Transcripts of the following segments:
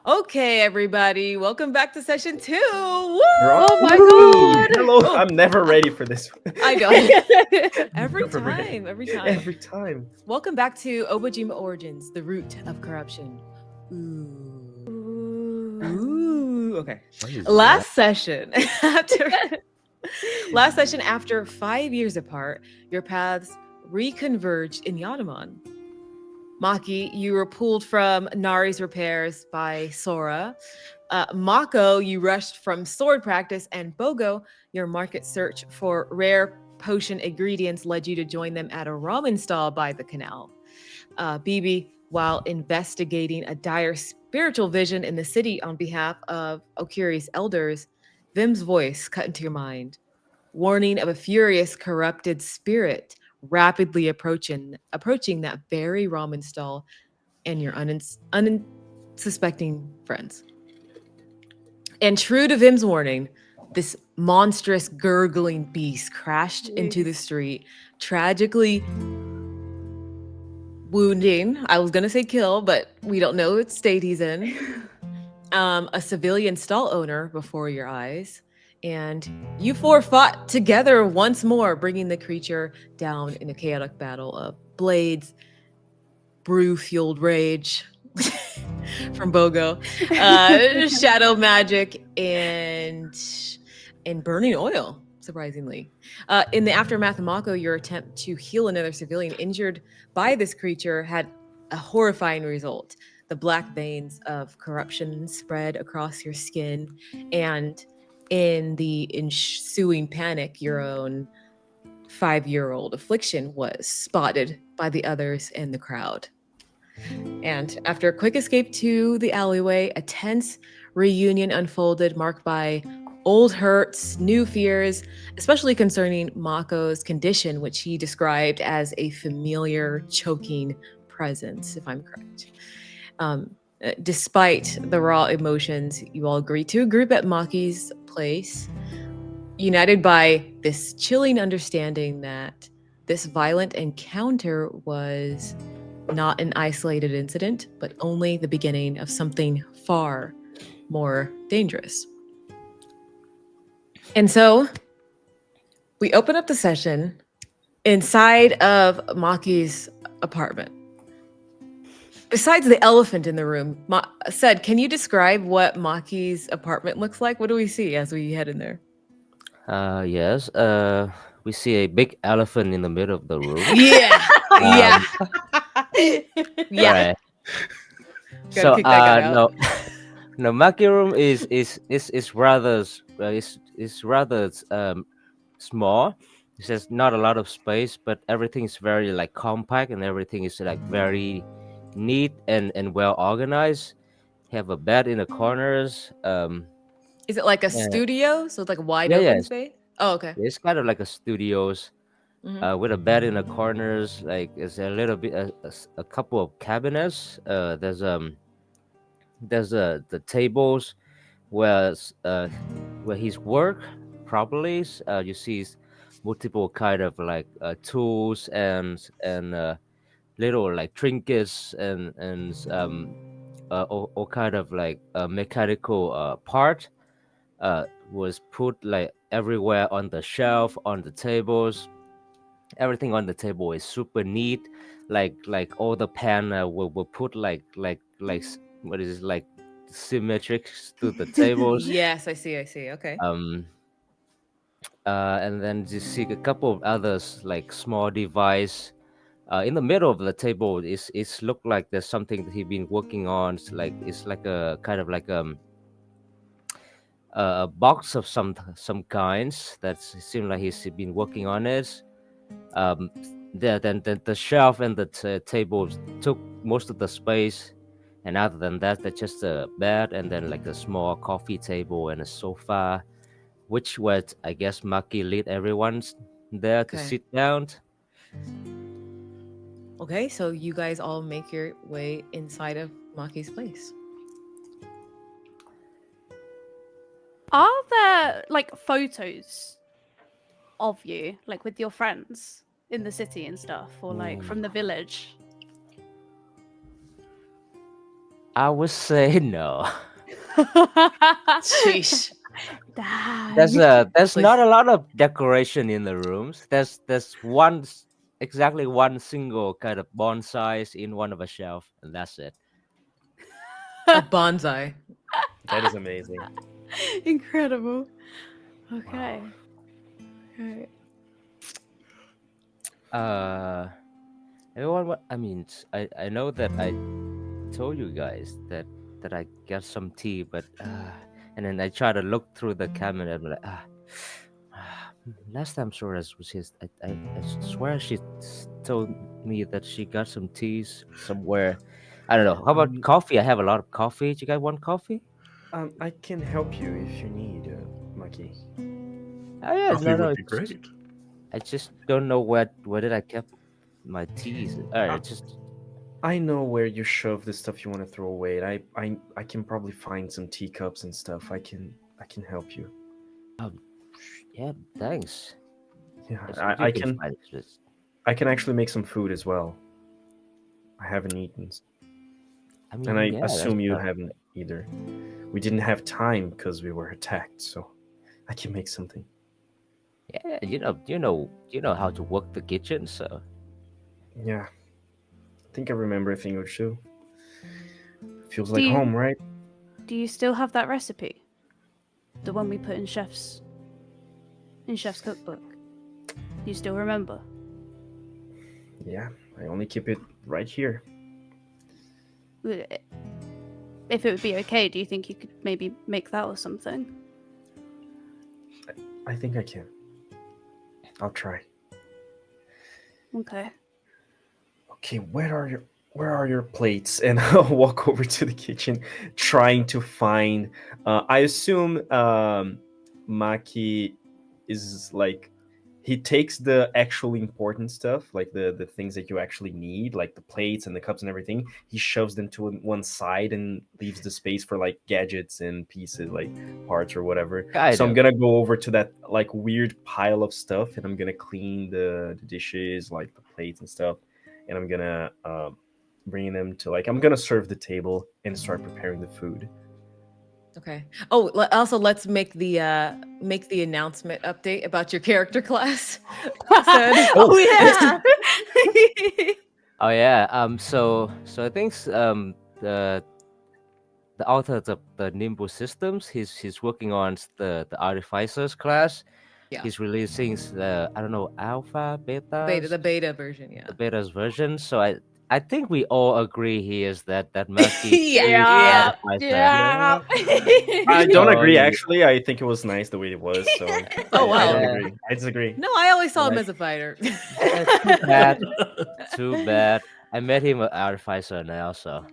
Okay, everybody, welcome back to session 2. Woo! Oh my god! Hello, Oh. I'm never ready for this. I know. every Never ready. time. Every time. Welcome back to Obojima Origins, the root of corruption. Ooh. Okay. Last session, after 5 years apart, your paths reconverged in Yadaman. Maki, you were pulled from Nari's repairs by Sora. Mako, you rushed from sword practice, and Bogo, your market search for rare potion ingredients led you to join them at a ramen stall by the canal. Beebee, while investigating a dire spiritual vision in the city on behalf of Okiri's elders, Vymm's voice cut into your mind, warning of a furious, corrupted spirit rapidly approaching that very ramen stall and your unsuspecting friends. And true to Vymm's warning, this monstrous gurgling beast crashed into the street, tragically wounding, I was gonna say kill, but we don't know what state he's in, a civilian stall owner before your eyes. And you four fought together once more, bringing the creature down in a chaotic battle of blades, brew-fueled rage from Bogo, shadow magic, and burning oil, surprisingly. In the aftermath of Mako, your attempt to heal another civilian injured by this creature had a horrifying result. The black veins of corruption spread across your skin, and in the ensuing panic, your own 5-year-old affliction was spotted by the others in the crowd. And after a quick escape to the alleyway, a tense reunion unfolded, marked by old hurts, new fears, especially concerning Mako's condition, which he described as a familiar choking presence, if I'm correct. Despite the raw emotions, you all agreed to a group at Maki's place, united by this chilling understanding that this violent encounter was not an isolated incident, but only the beginning of something far more dangerous. And so we open up the session inside of Maki's apartment. Besides the elephant in the room, said, can you describe what Maki's apartment looks like? What do we see as we head in there? Yes. We see a big elephant in the middle of the room. Yeah. Yeah. Yeah. Right. Gotta kick that guy out. No. Maki room is rather small. It says not a lot of space, but everything is very like compact, and everything is like very neat and well organized. Have a bed in the corners. Is it like a studio? So it's like a wide open space? Oh, okay. It's kind of like a studios. With a bed in the corners, like it's a little bit a couple of cabinets. There's the tables where his work probably. You see multiple kind of like tools and little like trinkets and all kind of like mechanical part was put like everywhere on the shelf, on the tables. Everything on the table is super neat. Like all the pan were put like what is it, like symmetric to the tables. Yes, I see. Okay. And then you see a couple of others like small device. In the middle of the table, it's look like there's something that he's been working on. It's like a kind of like a box of some kinds that seems like he's been working on it. Then the shelf and the table took most of the space, and other than that, that's just a bed and then like a small coffee table and a sofa, which was, I guess, Maki lead everyone there to sit down. Okay, so you guys all make your way inside of Maki's place. Are there like photos of you, like with your friends in the city and stuff, or like from the village? I would say no. Sheesh. There's Dang. there's Like- not a lot of decoration in the rooms. There's exactly one single kind of bonsai in one of a shelf, and that's it. A bonsai. That is amazing. Incredible. Okay. Okay. Everyone, I mean, I know that I told you guys that I got some tea, but and then I try to look through the cabinet and be like last time Sora's was his. I swear she told me that she got some teas somewhere. I don't know. How about Um, coffee? I have a lot of coffee. Do you guys want coffee? I can help you if you need, Maki. Oh yeah, Coffee no, no. would be great. I just don't know where did I kept my teas. Just I know where you shove the stuff you want to throw away. I can probably find some teacups and stuff. I can help you. yeah, thanks. Yeah, Yes, I, you I can can find it, just- I can actually make some food as well. I haven't eaten, I mean, and I yeah, that's assume you perfect. haven't either. We didn't have time because we were attacked, so I can make something. Yeah, you know how to work the kitchen, so Yeah, I think I remember a thing or two. Feels Do like you- home, right? Do you still have that recipe? The one we put in Chef's cookbook. Do you still remember? Yeah, I only keep it right here. If it would be okay, do you think you could maybe make that or something? I think I can. I'll try. Okay. Okay, where are your plates? And I'll walk over to the kitchen, trying to find. I assume Maki is like he takes the actually important stuff, like the things that you actually need, like the plates and the cups and everything. He shoves them to one side and leaves the space for like gadgets and pieces, like parts or whatever. kind So I'm of. gonna go over to that like weird pile of stuff, and I'm gonna clean the dishes, like the plates and stuff, and I'm gonna bring them to like I'm gonna serve the table and start preparing the food. Okay. Oh, also let's make the announcement update about your character class. Said- Oh yeah. Oh yeah. So I think the author of the Nimble systems, he's working on the artificers class. Yeah. He's releasing I don't know, alpha, beta, the beta version, yeah. the beta's version. So I think we all agree here is that Maki Yeah. is the artificer. Yeah. I don't Oh, agree. yeah. Actually, I think it was nice the way it was. So Oh, I don't wow. agree. I disagree. No, I always saw him Like- as a fighter. Too bad. Too bad. I met him at artificer now, so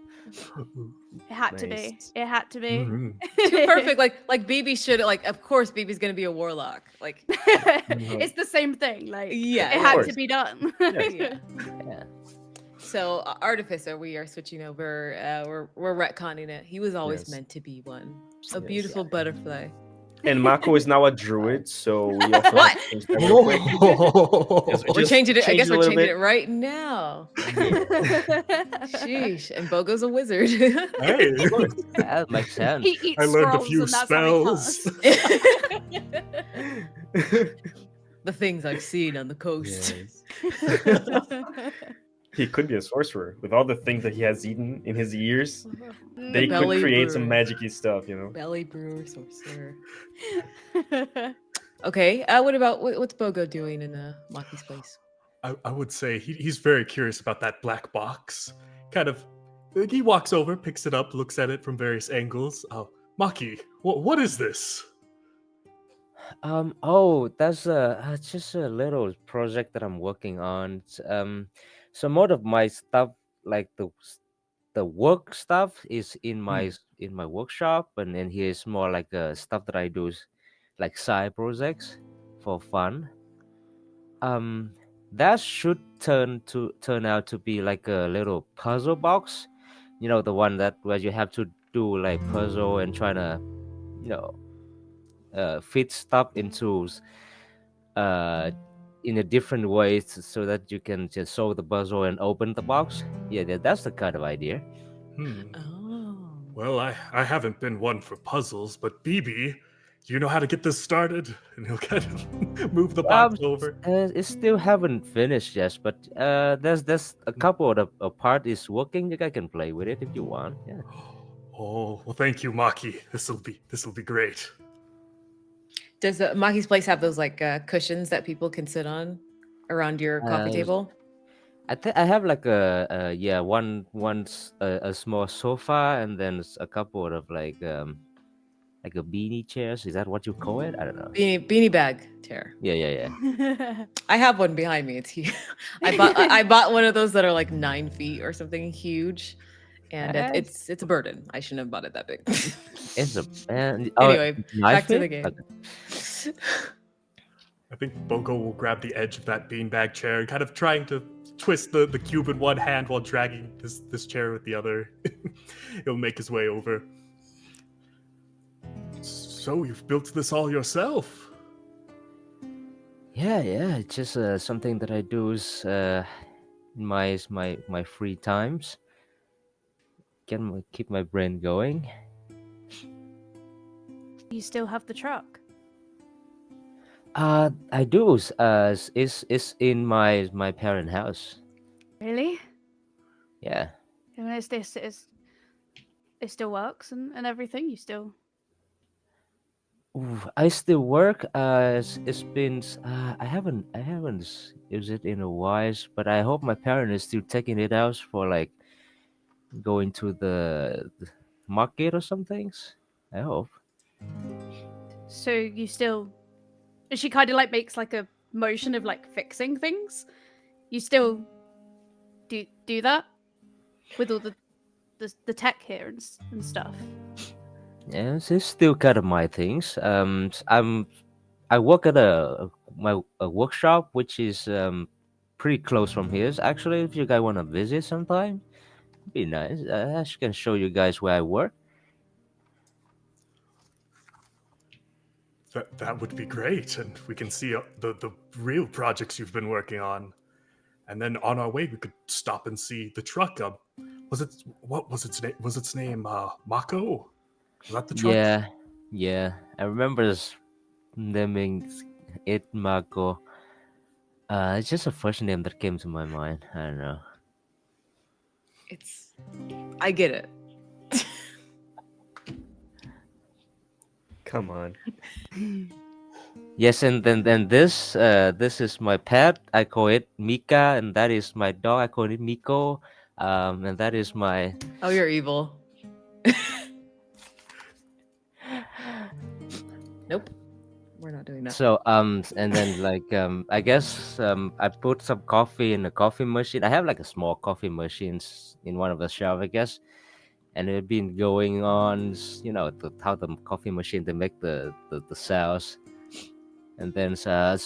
It had to be. Nice. It had to be. Mhm. Too perfect. Like Beebee should of course Beebee's gonna be a warlock. Like It's the same thing. Like Yeah, it of had to course. be done. Yes. yeah. yeah. So artificer, we are switching over. We're retconning it. He was always Yes. meant to be one. A Yes. beautiful butterfly. And Mako is now a druid, so we also What? have to change that real quick. Yes, we We're just changing it. I changed guess a we're little changing bit. it right now. Sheesh. And Bogo's a wizard. Hey, That makes sense. He eats I learned a scrolls few and that's how he spells. casts. The things I've seen on the coast. Yes. He could be a sorcerer with all the things that he has eaten in his years. They belly could create some brewer. magicy stuff, you know. Belly brewer sorcerer. Okay. What's Bogo doing in Maki's place? I would say he's very curious about that black box. Kind of, he walks over, picks it up, looks at it from various angles. Oh, Maki, what is this? Oh, that's just a little project that I'm working on. So most of my stuff, like the work stuff, is in my workshop, and then here's more like stuff that I do, like side projects for fun. That should turn out to be like a little puzzle box. You know, the one that where you have to do like puzzle and trying to, you know, fit stuff into in a different ways so that you can just solve the puzzle and open the box. Yeah, that's the kind of idea. Hmm. Oh. Well, I haven't been one for puzzles, but Beebee, do you know how to get this started? And he'll kind of move the box over. It still haven't finished yet, but there's a couple of the part is working. You guys can play with it if you want. Yeah. Oh, well, thank you, Maki. This'll be great. Does Maki's place have those like cushions that people can sit on around your coffee Uh, table? I have like a small sofa and then a couple of like a beanie chairs. Is that what you call it? I don't know. Beanie bag chair. Yeah. I have one behind me. It's huge. I bought one of those that are like 9 feet or something huge, and it's a burden. I shouldn't have bought it that big. It's a Anyway, back to the knife? game. Okay. I think Bogo will grab the edge of that beanbag chair, kind of trying to twist the cube in one hand while dragging this chair with the other. He'll make his way over. So you've built this all yourself? Yeah. It's just something that I do is in my free times. Keep my brain going. You still have the truck. I do. It's in my parent house. Really? Yeah. I mean, it still works and everything. You still. Ooh, I still work. It's been. I haven't used it in a while, but I hope my parent is still taking it out for like going to the market or some things. I hope. So you still. She kind of like makes like a motion of like fixing things. You still do that with all the tech here and stuff. Yeah, it's still kind of my things. I work at a workshop which is pretty close from here. Actually, if you guys want to visit sometime, it'd be nice. I can show you guys where I work. That would be great, and we can see the real projects you've been working on. And then on our way, we could stop and see the truck. What was its name? Was its name Mako? Was that the truck? Yeah. I remember naming it Mako. It's just a first name that came to my mind. I don't know. I get it. Come on. Yes, and then this is my pet. I call it Mika, and that is my dog. I call it Miko. And that is my. Oh, you're evil. Nope. We're not doing that. So and then like I guess I put some coffee in the coffee machine. I have like a small coffee machines in one of the shelf, I guess, and it's been going on, how the coffee machine they make the cells, and then how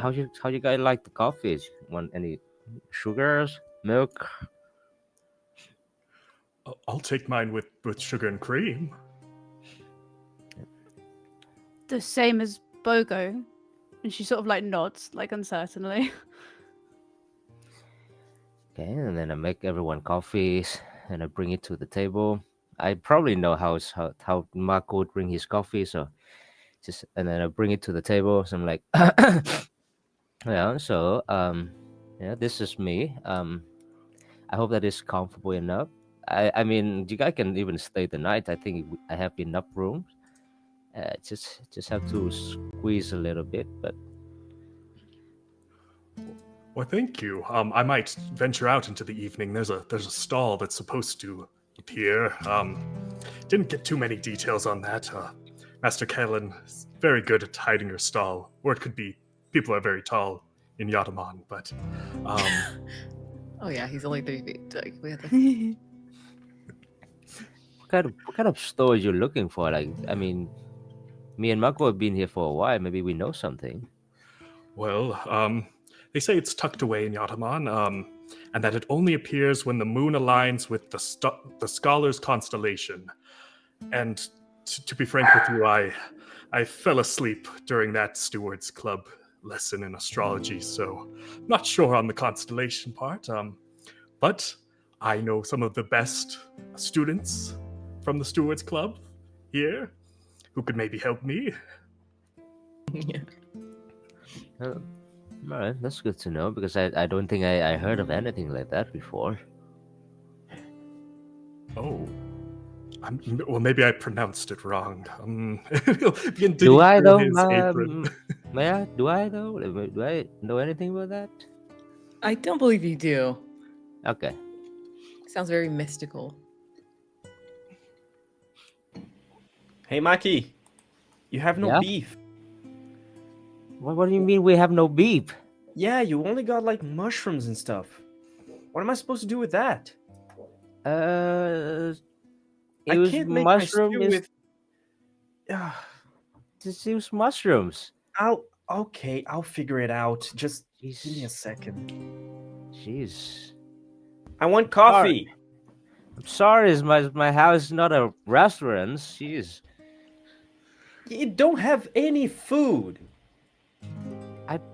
you guys like the coffee? Want any sugars, milk? I'll take mine with sugar and cream. The same as Bogo, and she sort of like nods, like uncertainly. Okay, and then I make everyone coffees and I bring it to the table. I probably know how Mako would bring his coffee, so and then I bring it to the table. So I'm like, yeah. So this is me. I hope that is comfortable enough. I mean, you guys can even stay the night. I think I have enough rooms. Just have to squeeze a little bit, but. Well, thank you. I might venture out into the evening. There's a stall that's supposed to appear. Didn't get too many details on that. Master Kellen is very good at hiding her stall, or it could be people are very tall in Yataman. But oh yeah, he's only 3 feet. Like, we have to... What kind of store you're looking for? Like, I mean, me and Mako have been here for a while. Maybe we know something. Well, they say it's tucked away in Yataman, and that it only appears when the moon aligns with the Scholar's constellation. And to be frank with you, I fell asleep during that Stewards Club lesson in astrology, so not sure on the constellation part. But I know some of the best students from the Stewards Club here who could maybe help me. Yeah. All right, that's good to know because I don't think I heard of anything like that before. Oh. Well, maybe I pronounced it wrong. Begin Do digging I through though? his apron. May I? Do I though? Do I know anything about that? I don't believe you do. Okay. Sounds very mystical. Hey, Maki, you have no Yeah? beef. What do you mean we have no beep? Yeah, you only got like mushrooms and stuff. What am I supposed to do with that? It I was can't make my mushroom. stew with. Ah, It was mushrooms. I'll figure it out. Just give me a Jeez. second. Jeez. I want coffee. I'm sorry, my house is not a restaurant. Jeez. You don't have any food.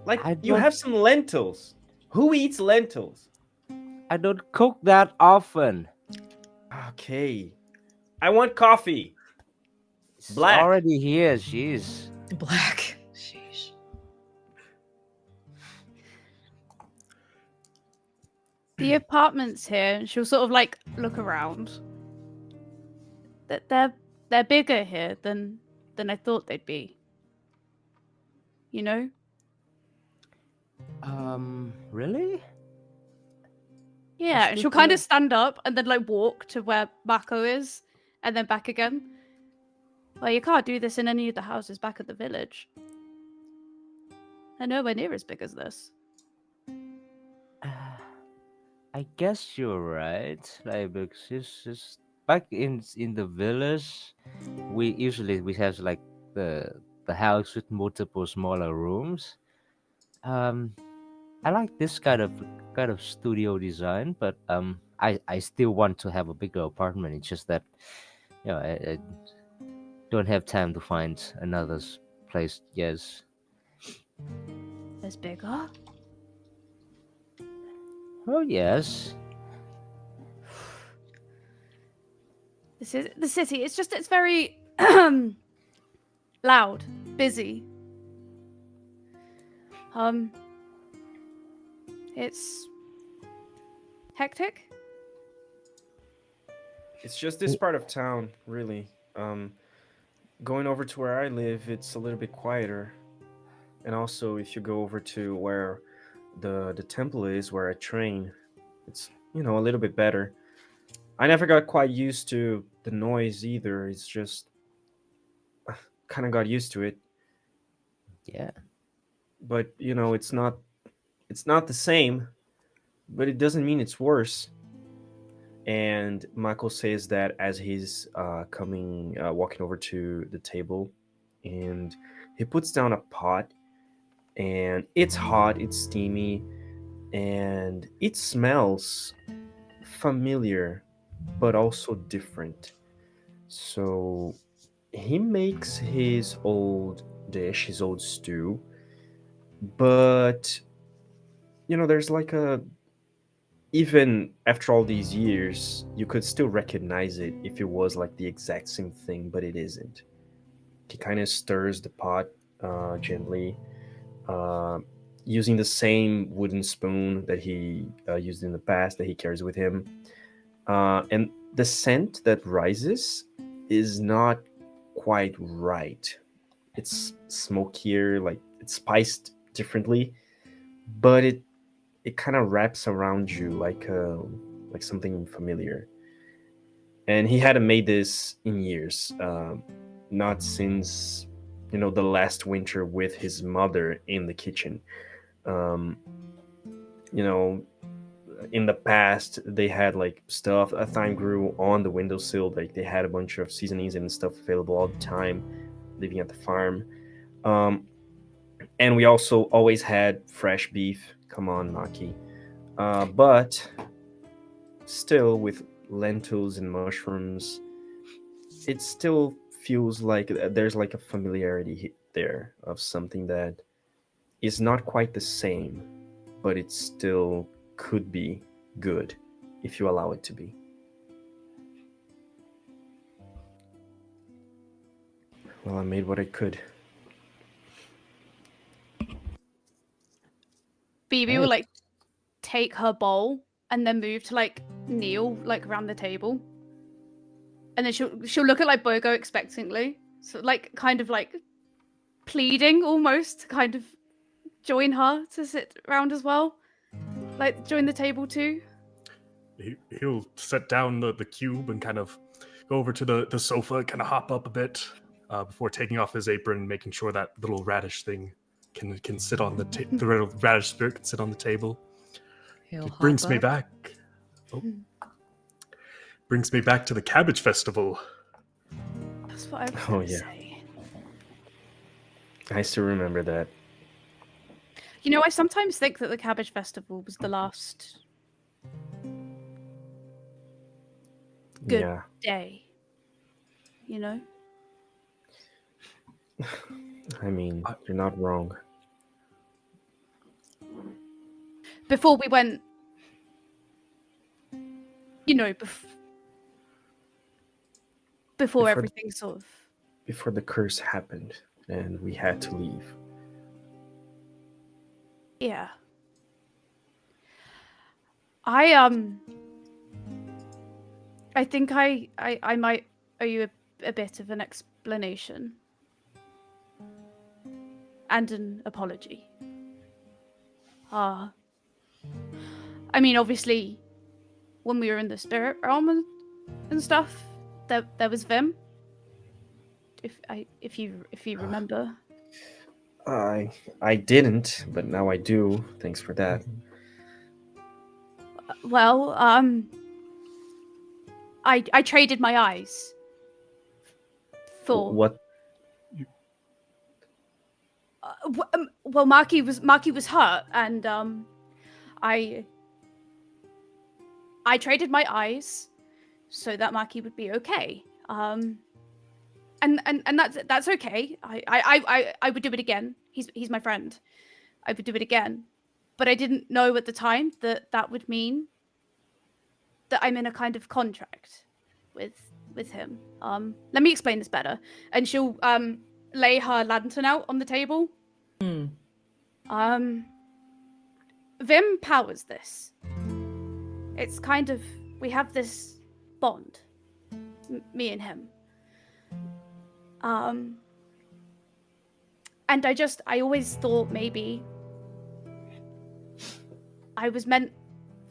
Like I you don't have some lentils. Who eats lentils? I don't cook that often. Okay. I want coffee. It's Black. already here. Jeez. Black. Sheesh. The apartments here, and she'll sort of like look around. That they're bigger here than I thought they'd be. You know? Really? Yeah, and still she'll kind feel- of stand up and then like walk to where Mako is and then back again. Well, you can't do this in any of the houses back at the village. They're nowhere near as big as this. I guess you're right. Like because it's back in the village, we usually we have like the house with multiple smaller rooms. I like this kind of studio design, but I still want to have a bigger apartment. It's just that I don't have time to find another place. Yes. There's bigger? Oh yes. This is the city. It's very loud, busy. It's hectic. It's just this part of town, really. Going over to where I live, it's a little bit quieter. And also, if you go over to where the temple is, where I train, it's a little bit better. I never got quite used to the noise either. It's just kind of got used to it. Yeah. But it's not the same. But it doesn't mean it's worse. And Mako says that as he's walking over to the table, and he puts down a pot, and it's hot, it's steamy, and it smells familiar, but also different. So he makes his old dish, his old stew, but there's like even after all these years, you could still recognize it if it was like the exact same thing, but it isn't. He kind of stirs the pot gently, using the same wooden spoon that he used in the past that he carries with him. And the scent that rises is not quite right. It's smokier, like it's spiced differently, but it kind of wraps around you like something familiar. And he hadn't made this in years, not since the last winter with his mother in the kitchen. Um, in the past they had like stuff. A thyme grew on the windowsill. Like they had a bunch of seasonings and stuff available all the time, living at the farm. And we also always had fresh beef. Come on, Maki. But still, with lentils and mushrooms, it still feels like there's like a familiarity there of something that is not quite the same, but it still could be good if you allow it to be. Well, I made what I could. Beebee will Right. like take her bowl and then move to like kneel like around the table, and then she'll look at like Bogo expectantly, so like kind of like pleading almost to kind of join her to sit around as well, like join the table too. He'll set down the cube and kind of go over to the sofa, kind of hop up a bit before taking off his apron and making sure that little radish thing can sit on the little radish spirit can sit on the table. He'll It hop brings me up. back. Oh, brings me back to the Cabbage Festival. That's what I was Oh, gonna yeah. say. I still remember that. You know, I sometimes think that the Cabbage Festival was the last good Yeah. day. You know? I mean, you're not wrong. Before we went, you know, before everything sort of. Before the curse happened and we had to leave. Yeah. I think I might owe you a bit of an explanation. And an apology. I mean, obviously, when we were in the spirit realm and stuff, there was Vymm. If you remember. I didn't, but now I do. Thanks for that. Well, I traded my eyes for What? well, Maki was hurt, and I traded my eyes so that Maki would be okay. And that's okay. I would do it again. He's my friend. I would do it again, but I didn't know at the time that would mean that I'm in a kind of contract with him. Let me explain this better. And she'll lay her lantern out on the table. Vymm powers this. It's kind of, we have this bond, me and him. And I always thought maybe I was meant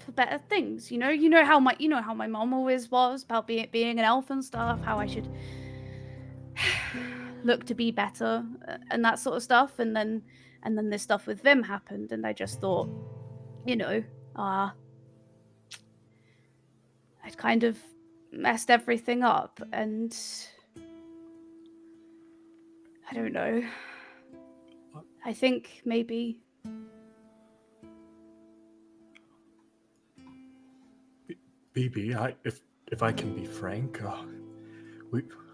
for better things, you know how my mom always was about being an elf and stuff, how I should look to be better and that sort of stuff, and then this stuff with Vymm happened, and I just thought, I'd kind of messed everything up, and I don't know. I think maybe Beebee, if I can be frank,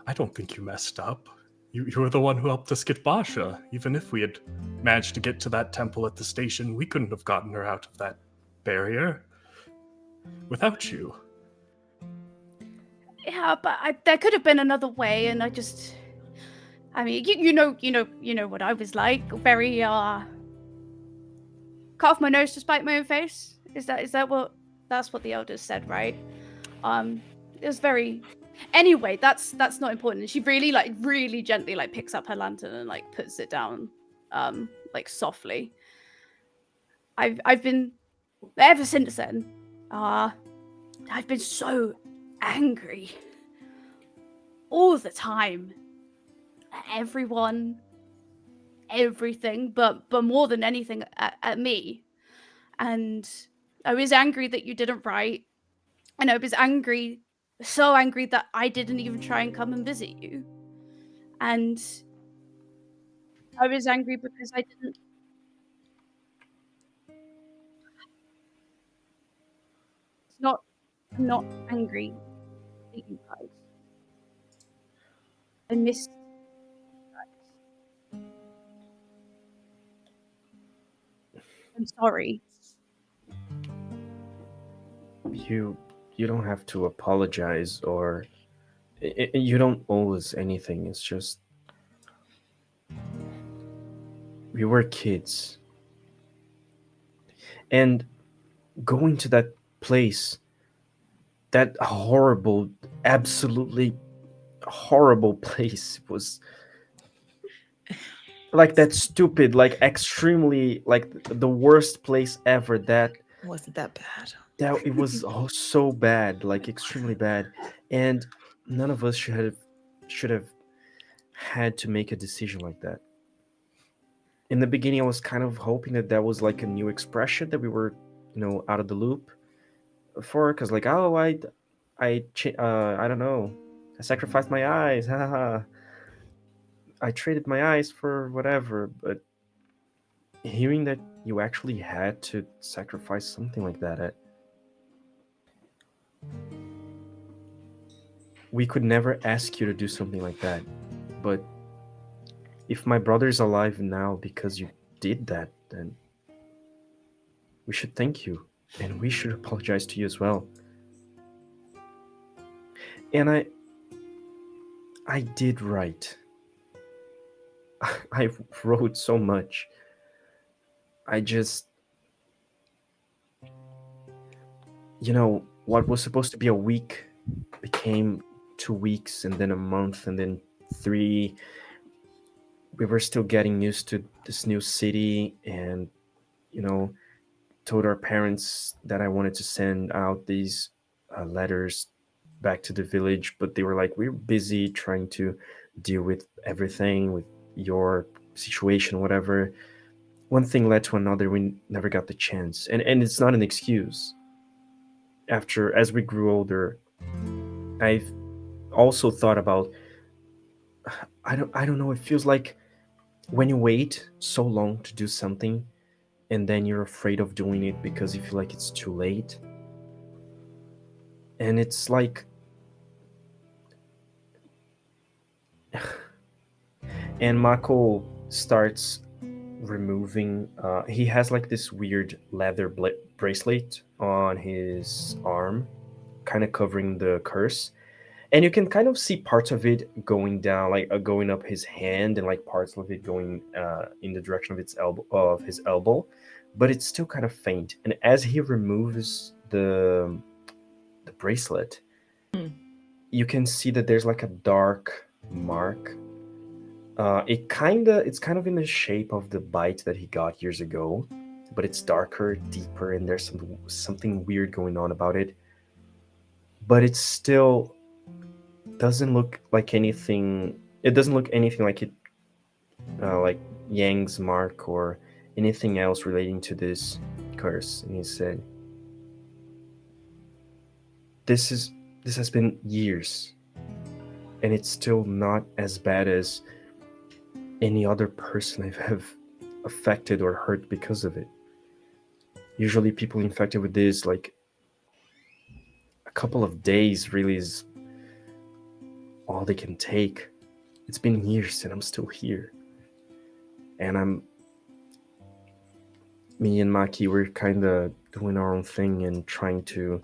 I don't think you messed up. You were the one who helped us get Basha. Even if we had managed to get to that temple at the station, we couldn't have gotten her out of that barrier without you. Yeah, but there could have been another way, and I mean, you know what I was like. Very cut off my nose to spite my own face. Is that what the elders said, right? It was very. Anyway, that's not important. She really gently picks up her lantern and puts it down, softly. I've been ever since then. I've been so angry all the time at everyone, everything, but more than anything at me. And I was angry that you didn't write, and I was so angry that I didn't even try and come and visit you. And I was angry because I didn't. I'm not angry at you guys. I miss you guys. I'm sorry. You don't have to apologize, or you don't owe us anything. It's just we were kids. And going to that place, that horrible, absolutely horrible place was like that stupid, like extremely, like the worst place ever. Wasn't that bad? That it was so bad, like extremely bad, and none of us should have had to make a decision like that. In the beginning, I was kind of hoping that that was like a new expression that we were, out of the loop for, because like, oh, I don't know, I sacrificed my eyes, haha. I traded my eyes for whatever, but hearing that you actually had to sacrifice something like that, we could never ask you to do something like that. But if my brother's alive now because you did that, then we should thank you. And we should apologize to you as well. And I did write. I wrote so much. I just, what was supposed to be a week became 2 weeks, and then a month, and then 3. We were still getting used to this new city, and told our parents that I wanted to send out these letters back to the village, but they were like, we're busy trying to deal with everything, with your situation, whatever. One thing led to another. We never got the chance, and it's not an excuse. As we grew older, I've also thought about, I don't know, it feels like when you wait so long to do something, and then you're afraid of doing it because you feel like it's too late. And it's like, and Mako starts removing, he has like this weird leather bracelet on his arm, kind of covering the curse, and you can kind of see parts of it going down, like going up his hand, and like parts of it going in the direction of his elbow, but it's still kind of faint. And as he removes the bracelet, you can see that there's like a dark mark. It's kind of in the shape of the bite that he got years ago, but it's darker, deeper, and there's something weird going on about it. But it still doesn't look like anything. It doesn't look anything like it, like Yang's mark or anything else relating to this curse. And he said, "This has been years, and it's still not as bad as any other person I have affected or hurt because of it. Usually people infected with this, like, a couple of days really is all they can take. It's been years and I'm still here. And me and Maki, we're kind of doing our own thing and trying to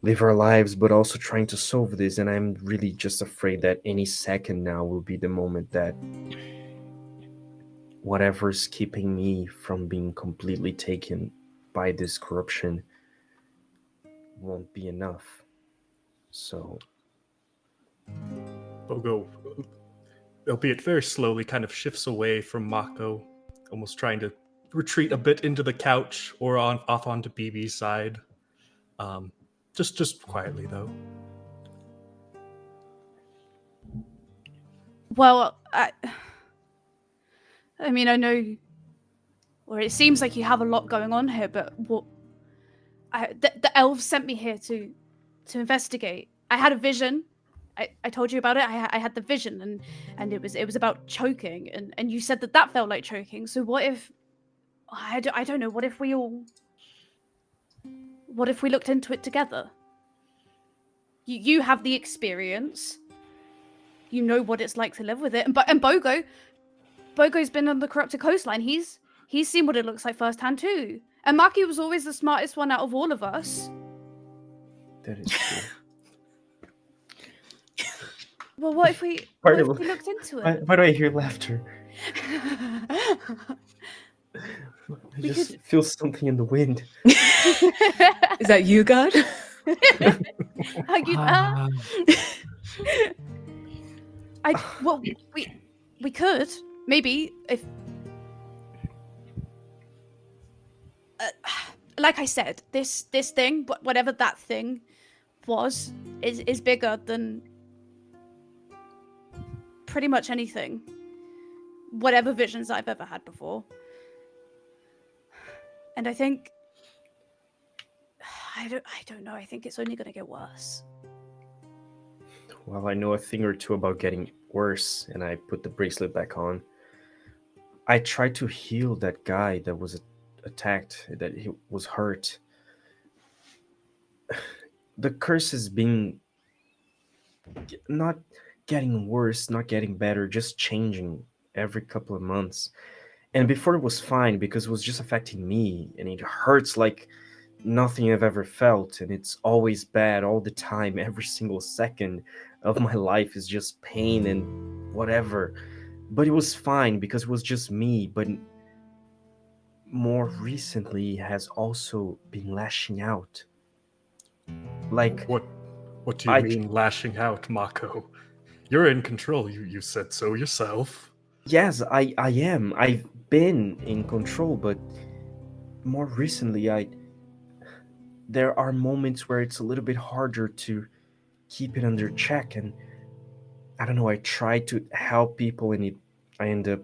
live our lives, but also trying to solve this. And I'm really just afraid that any second now will be the moment that whatever's keeping me from being completely taken by this corruption won't be enough." So Bogo, albeit very slowly, kind of shifts away from Mako, almost trying to retreat a bit into the couch or off onto Beebee's side. Just quietly though. Well, I mean, I know, or it seems like you have a lot going on here, but the elves sent me here to investigate. I had a vision. I told you about it. I had the vision, and it was about choking, and you said that felt like choking. So what if I don't know? What if we looked into it together? You have the experience. You know what it's like to live with it, and Bogo's been on the corrupted coastline. He's seen what it looks like firsthand too. And Maki was always the smartest one out of all of us. that is true. Well, what if we looked into it? Why do I hear laughter? I We just could- feel something in the wind. Is that you, God? Are you Ah, well, we could maybe if, like I said, this thing, whatever that thing was, is bigger than pretty much anything, whatever visions I've ever had before. And I think I don't know. I think it's only going to get worse. Well, I know a thing or two about getting worse, and I put the bracelet back on. I tried to heal that guy that was attacked, that he was hurt. The curse has been not getting worse, not getting better, just changing every couple of months. And before it was fine because it was just affecting me, and it hurts like nothing I've ever felt, and it's always bad all the time. Every single second of my life is just pain and whatever. But it was fine because it was just me. But more recently has also been lashing out. Like What do you I mean lashing out, Mako? You're in control. You said so yourself. yes, I am. I've been in control, but more recently there are moments where it's a little bit harder to keep it under check, and I don't know, I try to help people and I end up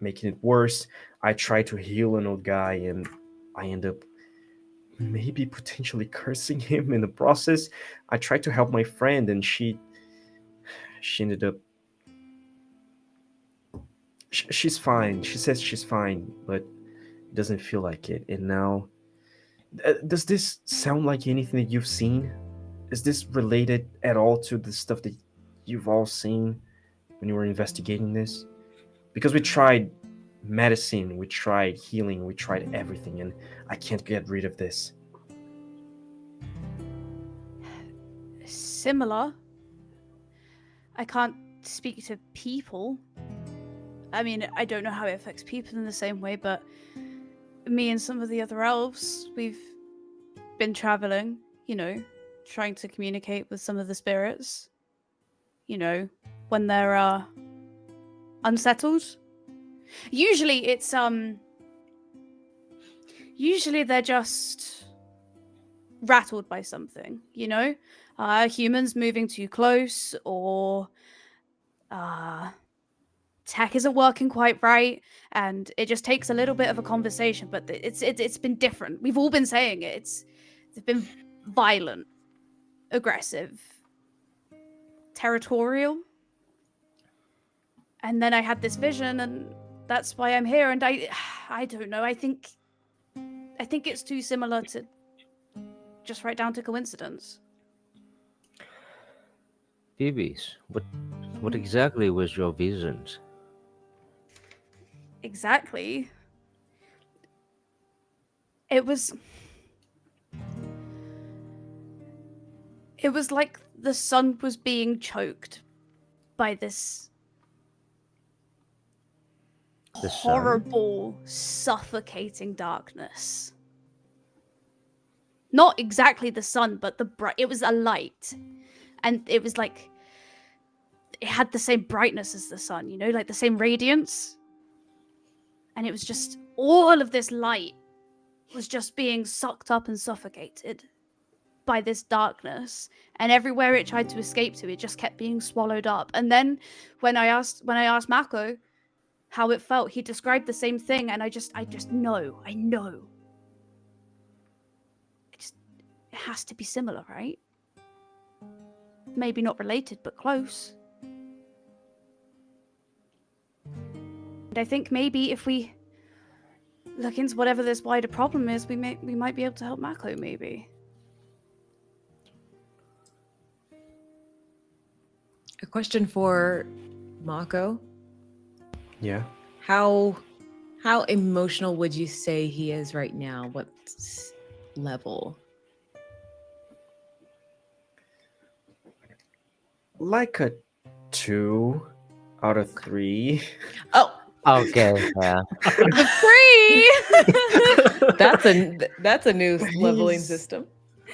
making it worse. I try to heal an old guy and I end up maybe potentially cursing him in the process. I tried to help my friend and she ended up she's fine. She says she's fine, but it doesn't feel like it. And now does this sound like anything that you've seen? Is this related at all to the stuff that you've all seen when you were investigating this? Because we tried medicine, we tried healing, we tried everything, and I can't get rid of this. Similar. I can't speak to people. I mean, I don't know how it affects people in the same way, but me and some of the other elves, we've been traveling, trying to communicate with some of the spirits, when they're unsettled. Usually it's usually they're just rattled by something, humans moving too close, or tech isn't working quite right, and it just takes a little bit of a conversation. But it's been different. We've all been saying it. It's been violent, aggressive, territorial. And then I had this vision, and that's why I'm here. And I don't know. I think it's too similar to just right down to coincidence. Beebees, what exactly was your visions? Exactly. It was like the sun was being choked by this The sun? horrible, suffocating darkness. Not exactly the sun, but it was a light. And it was like, it had the same brightness as the sun, like the same radiance. And it was just, all of this light was just being sucked up and suffocated by this darkness. And everywhere it tried to escape to, it just kept being swallowed up. And then when I asked Mako how it felt, he described the same thing, and I just know. It has to be similar, right? Maybe not related, but close. And I think maybe if we look into whatever this wider problem is, we might be able to help Mako, maybe. A question for Mako. Yeah. How emotional would you say he is right now? What level? Like a 2 out of 3. Oh, Okay, yeah. Free. That's a new leveling He's- system.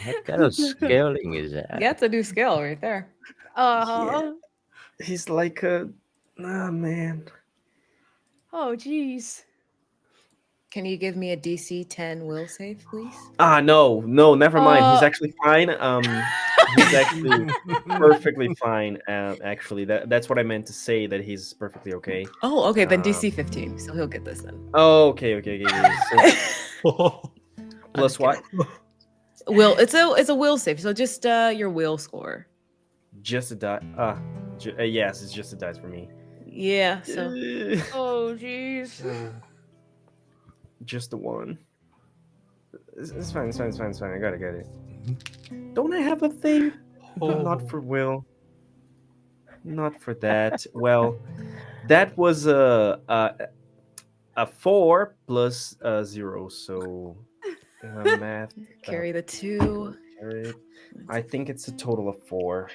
What kind of scaling is that? Yeah, it's a new skill right there. Oh, He's like a man. oh, jeez. Can you give me a DC 10 will save, please? No, never mind. He's Uh, actually fine. He's actually perfectly fine. Actually, that's what I meant to say. That he's perfectly okay. Oh, okay, then Um, DC 15. So he'll get this then. Oh, okay. So plus what? Will it's a will save. So just your will score. Just a die. Yes, it's just a dice for me. Yeah, so oh, jeez. Just the one. It's fine. I gotta get it. Don't I have a thing? Not for will. Not for that. Well, that was a 4 plus 0. So math. carry the 2. Carry it. I think it's a total of 4,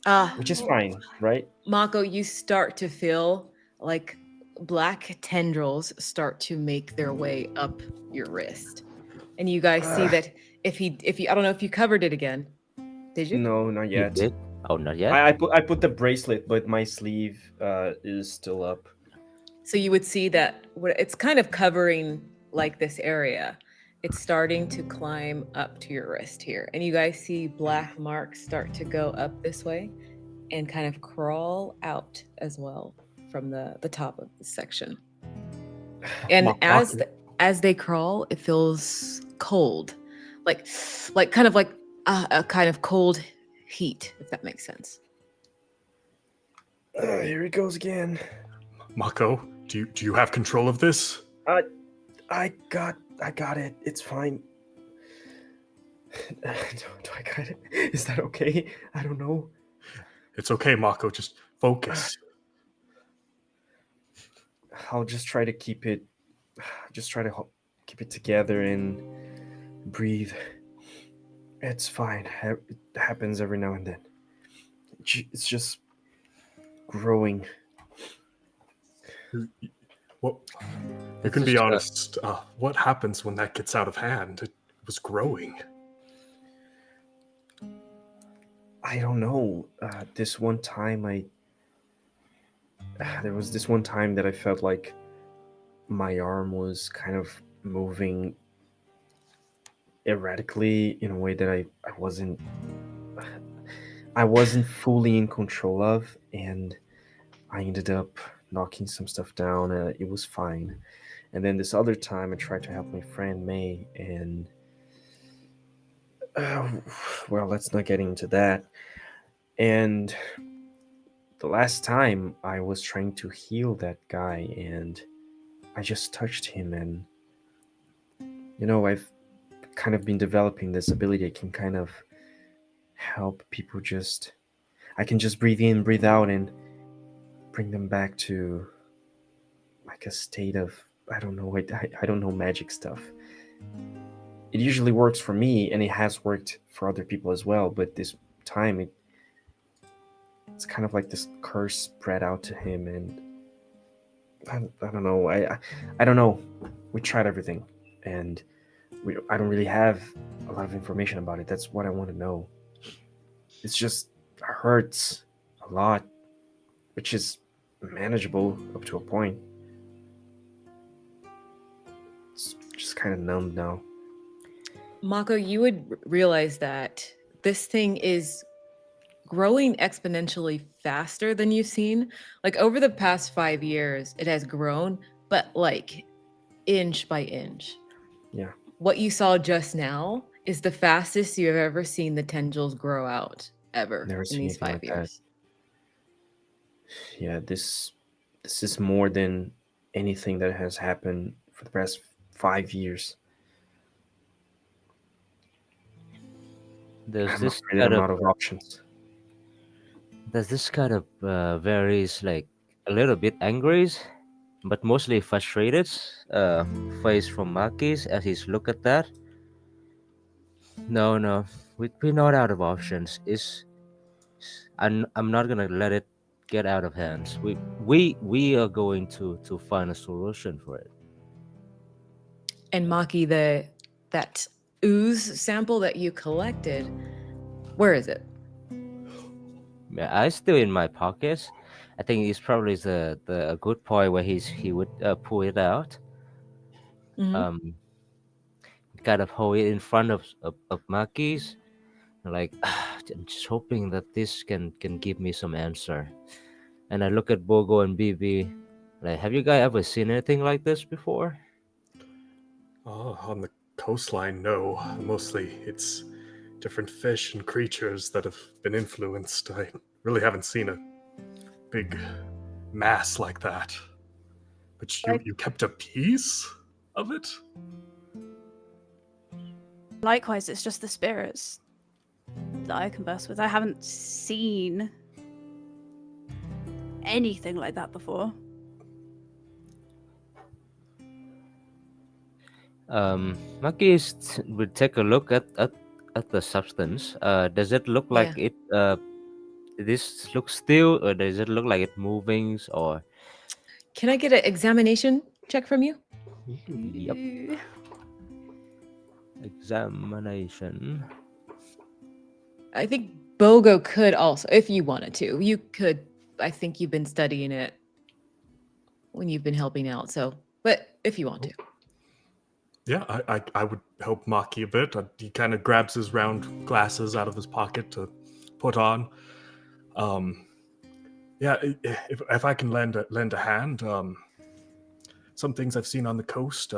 Ah, which is fine, right? Mako, you start to feel like black tendrils start to make their way up your wrist. And you guys see that if you I don't know if you covered it again. Did you? No, not You yet. did? Oh, not yet. I put the bracelet, but my sleeve is still up. So you would see that it's kind of covering like this area. It's starting to climb up to your wrist here. And you guys see black marks start to go up this way and kind of crawl out as well from the top of the section. And as they crawl, it feels cold. Like kind of like a kind of cold heat, if that makes sense. Here he goes again. Mako, do you have control of this? I got it. It's fine. Do I got it? Is that okay? I don't know. It's okay, Mako. Just focus. I'll just try to keep it. Just try to keep it together and breathe. It's fine. It happens every now and then. It's just growing. Well, you It's can be just, honest. What happens when that gets out of hand? It was growing. I don't know. This one time there was this one time that I felt like my arm was kind of moving erratically in a way that I wasn't fully in control of, and I ended up knocking some stuff down. It was fine. And then this other time I tried to help my friend May, and well, let's not get into that. And the last time I was trying to heal that guy, and I just touched him, and I've kind of been developing this ability. I can kind of help people I can just breathe in, breathe out, and bring them back to like a state of, I don't know, I don't know magic stuff. It usually works for me, and it has worked for other people as well, but this time it's kind of like this curse spread out to him, and I don't know. I don't know. We tried everything, and I don't really have a lot of information about it. That's what I want to know. It's just hurts a lot, which is manageable up to a point. It's just kind of numb now. Mako, you would realize that this thing is growing exponentially faster than you've seen. Like over the past 5 years, it has grown, but like inch by inch. Yeah. What you saw just now is the fastest you've ever seen the tendrils grow out ever Never in seen these anything 5 like that. years. Yeah, this is more than anything that has happened for the past 5 years. There's I'm this afraid kind I'm of out of options. varies like a little bit angry, but mostly frustrated face from Maki's as he's look at that. No, we're not out of options. I'm not gonna let it get out of hands. We are going to find a solution for it. And Maki, that ooze sample that you collected, where is it? Yeah, I still in my pockets. I think it's probably a good point where he would pull it out. Mhm. Kind of hold it in front of Maki's. Like, I'm just hoping that this can give me some answer. And I look at Bogo and Beebee. Like, have you guys ever seen anything like this before? Oh, on the coastline, no. Mostly it's different fish and creatures that have been influenced. I really haven't seen a big mass like that. But you kept a piece of it? Likewise, it's just the spirits that I converse with. I haven't seen anything like that before. Maki would take a look at the substance. Does it look like Yeah. it? This looks still, or does it look like it moving? Or Can I get an examination check from you? yep, Ooh. examination. I think Bogo could also, if you wanted to. You could. I think you've been studying it when you've been helping out. So, but if you want to. Yeah, I would help Maki a bit. He kind of grabs his round glasses out of his pocket to put on. Yeah, if I can lend a hand, some things I've seen on the coast.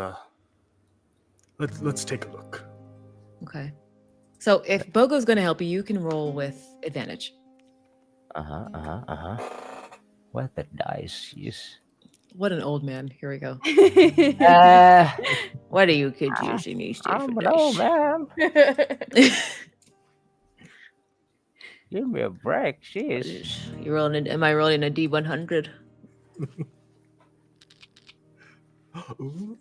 Let's take a look. Okay. So if Bogo's going to help you, you can roll with advantage. What the dice? Jeez. What an old man. Here we go. Uh, What are you kids using these days for dice? man. Give me a break. Jeez. You rolling? Am I rolling a D100? Ooh.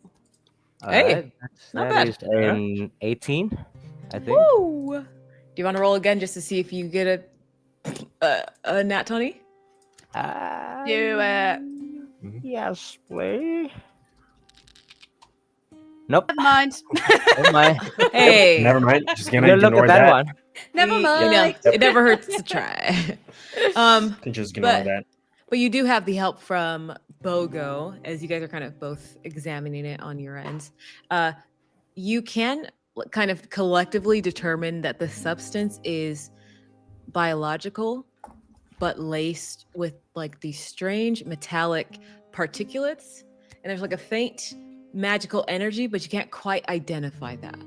Hey, not that bad. is an 18, I think. Woo! Do you want to roll again just to see if you get a nat 20? Do it. Yes, please. Nope. Never mind. Oh my. Hey, Never mind. Just gonna Good look ignore at that that. one. Never You mind. know, it never hurts to try. Just ignore that. But you do have the help from Bogo, as you guys are kind of both examining it on your ends. You can kind of collectively determine that the substance is biological, but laced with like these strange metallic particulates. And there's like a faint magical energy, but you can't quite identify that.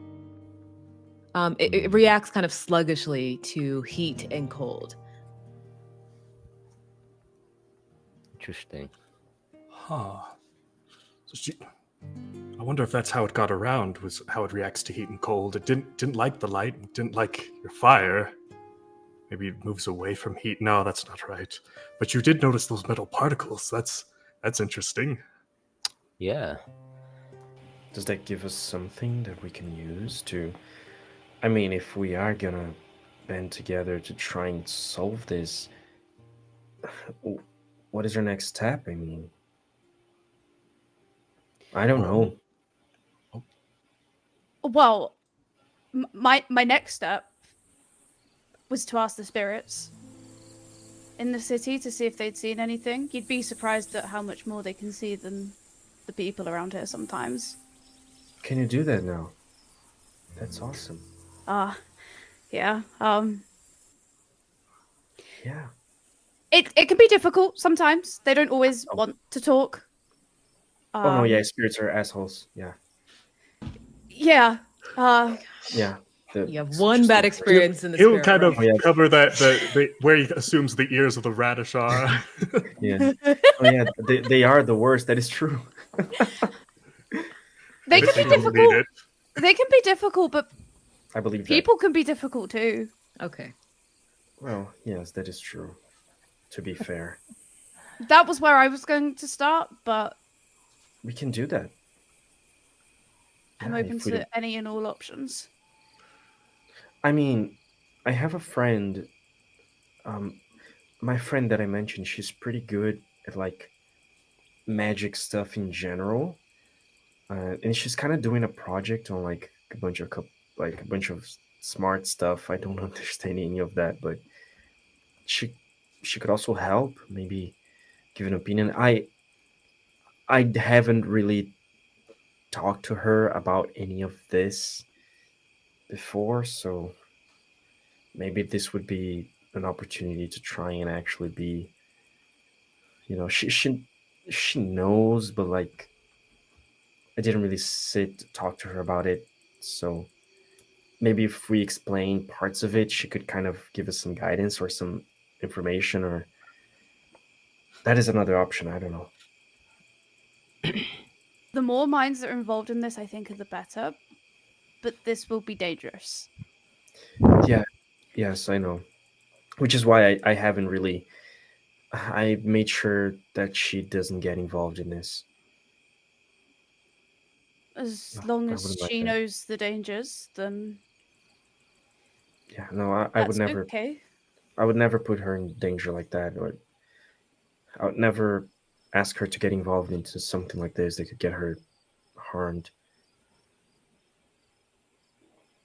It reacts kind of sluggishly to heat and cold. Interesting. Huh. So I wonder if that's how it got around, was how it reacts to heat and cold. It didn't like the light, it didn't like your fire. Maybe it moves away from heat. No, that's not right. But you did notice those metal particles. That's interesting. Yeah. Does that give us something that we can use to... I mean, if we are gonna band together to try and solve this, what is our next step? I mean, I don't know. Well, my next step was to ask the spirits in the city to see if they'd seen anything. You'd be surprised at how much more they can see than the people around here sometimes. Can you do that now? That's awesome. Yeah. Yeah. It can be difficult sometimes. They don't always want to talk. Oh no, yeah, spirits are assholes. Yeah. Yeah. Yeah. You have one bad experience in the He'll spirit kind of realm. cover the where he assumes the ears of the radish are. Yeah. Oh yeah, they are the worst. That is true. They can be difficult. They can be difficult, but I believe people can be difficult too. Okay. Well, yes, that is true. To be fair, That was where I was going to start, but we can do that. I'm Yeah, open if we to don't- any and all options. I mean, I have a friend. my friend that I mentioned, she's pretty good at like magic stuff in general, and she's kind of doing a project on like like a bunch of smart stuff. I don't understand any of that, but she she could also help, maybe give an opinion. I haven't really talked to her about any of this before, so maybe this would be an opportunity to try and actually be, she knows, but like I didn't really sit to talk to her about it. So maybe if we explain parts of it, she could kind of give us some guidance or some information, or that is another option. I don't know. The more minds that are involved in this, I think, are the better. But this will be dangerous. Yeah, yes, I know. Which is why I haven't really. I made sure that she doesn't get involved in this. As No, long I as wouldn't like she that. knows the dangers, then Yeah, no, I would that's never. okay. I would never put her in danger like that, or I would never ask her to get involved into something like this that could get her harmed.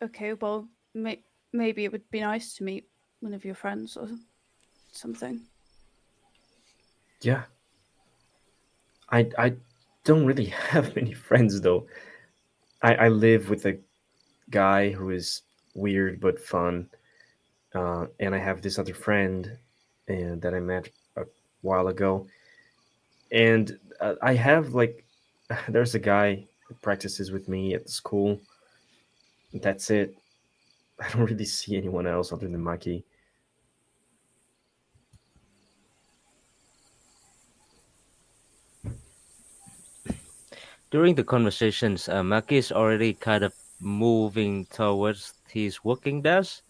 Okay, well, maybe it would be nice to meet one of your friends or something. Yeah, I don't really have many friends though. I live with a guy who is weird but fun, and I have this other friend, and that I met a while ago, and I have like, there's a guy who practices with me at the school. That's it. I don't really see anyone else other than Maki. During the conversations, Maki is already kind of moving towards his working desk,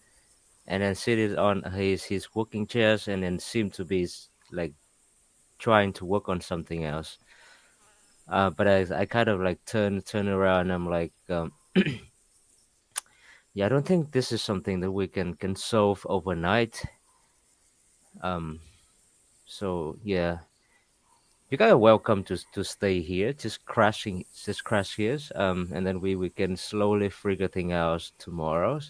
and then seated on his working chairs, and then seem to be like trying to work on something else. But I kind of like turn around, and I'm like, yeah, I don't think this is something that we can solve overnight. Um, so yeah, you guys are welcome to stay here, just crash here. And then we can slowly figure things out tomorrow.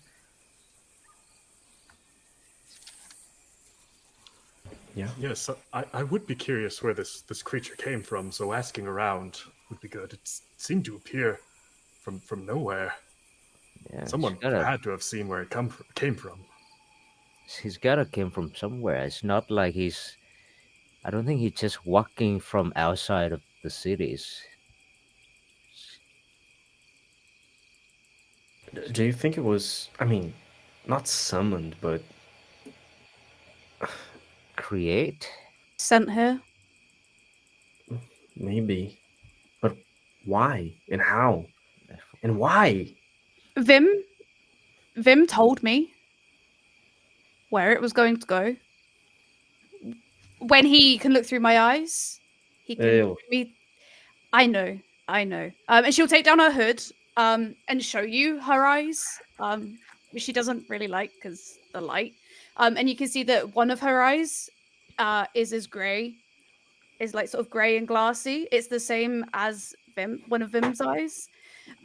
Yeah. Yes, I would be curious where this creature came from, so asking around would be good. It seemed to appear from nowhere. Yeah, Someone had to have seen where it came from. he's gotta came from somewhere. It's not like he's. I don't think he's just walking from outside of the cities. Do you think it was? I mean, not summoned, but Create. Sent here. maybe. But why and how and why? Vymm Vymm told me where it was going to go. When he can look through my eyes, he can Ew. show me. I know, I know. And she'll take down her hood and show you her eyes, which she doesn't really like because the light. And you can see that one of her eyes is as grey, is like sort of grey and glassy. It's the same as one of Vim's eyes.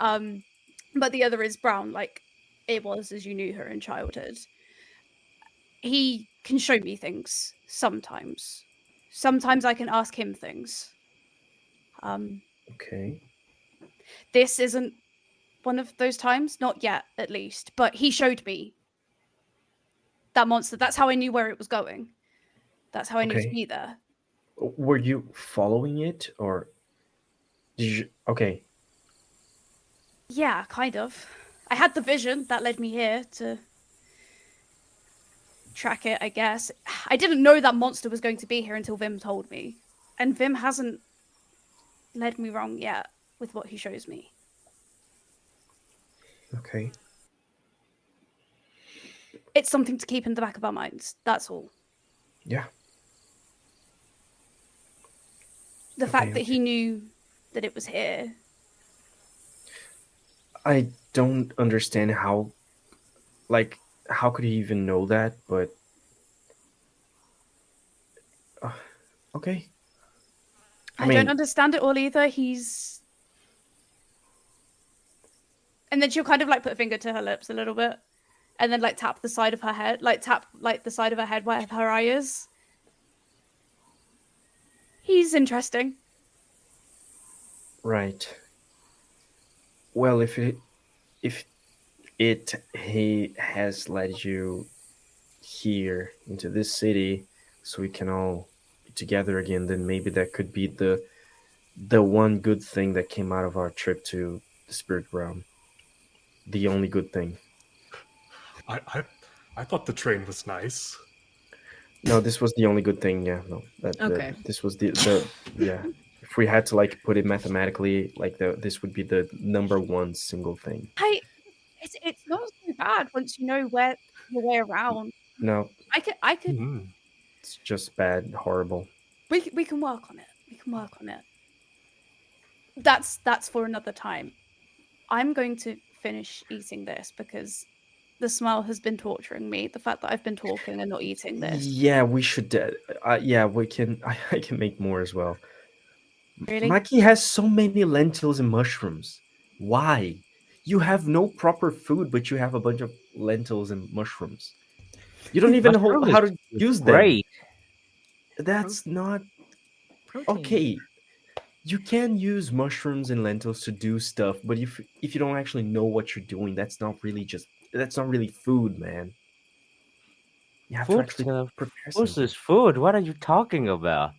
Um, but the other is brown, like it was as you knew her in childhood. He can show me things sometimes. Sometimes I can ask him things. Um, Okay. this isn't one of those times, not yet, at least. But he showed me that monster. That's how I knew where it was going. That's how I knew to Okay. be there. Were you following it, or did you? Okay. Yeah, kind of. I had the vision that led me here to track it, I guess. I didn't know that monster was going to be here until Vymm told me. And Vymm hasn't led me wrong yet with what he shows me. Okay. It's something to keep in the back of our minds. That's all. Yeah. The Okay. fact that Okay. he knew that it was here. I don't understand how. Like, how could he even know that? But Okay. I don't understand it all either. He's... And then she'll kind of like put a finger to her lips a little bit. And then like tap the side of her head. Like tap like the side of her head where her eye is. He's interesting. Right. Well, if he has led you here into this city so we can all be together again, then maybe that could be the one good thing that came out of our trip to the spirit realm. The only good thing. I thought the train was nice. No, this was the only good thing. Yeah, no. Okay. This was the yeah. If we had to like put it mathematically, like this would be the number one single thing. It's not so bad once you know where your way around. No, I could it's just bad, horrible. we can work on it. We can work on it. That's for another time. I'm going to finish eating this because the smell has been torturing me. The fact that I've been talking and not eating this. Yeah, we should. Yeah, we can. I can make more as well. Really? Maki has so many lentils and mushrooms. Why? You have no proper food, but you have a bunch of lentils and mushrooms. You don't even know Mushroom how is to use them. Great. That's not Protein. okay. You can use mushrooms and lentils to do stuff, but if you don't actually know what you're doing, that's not really food, man. You have to Food, actually prepare food something. is food. What are you talking about?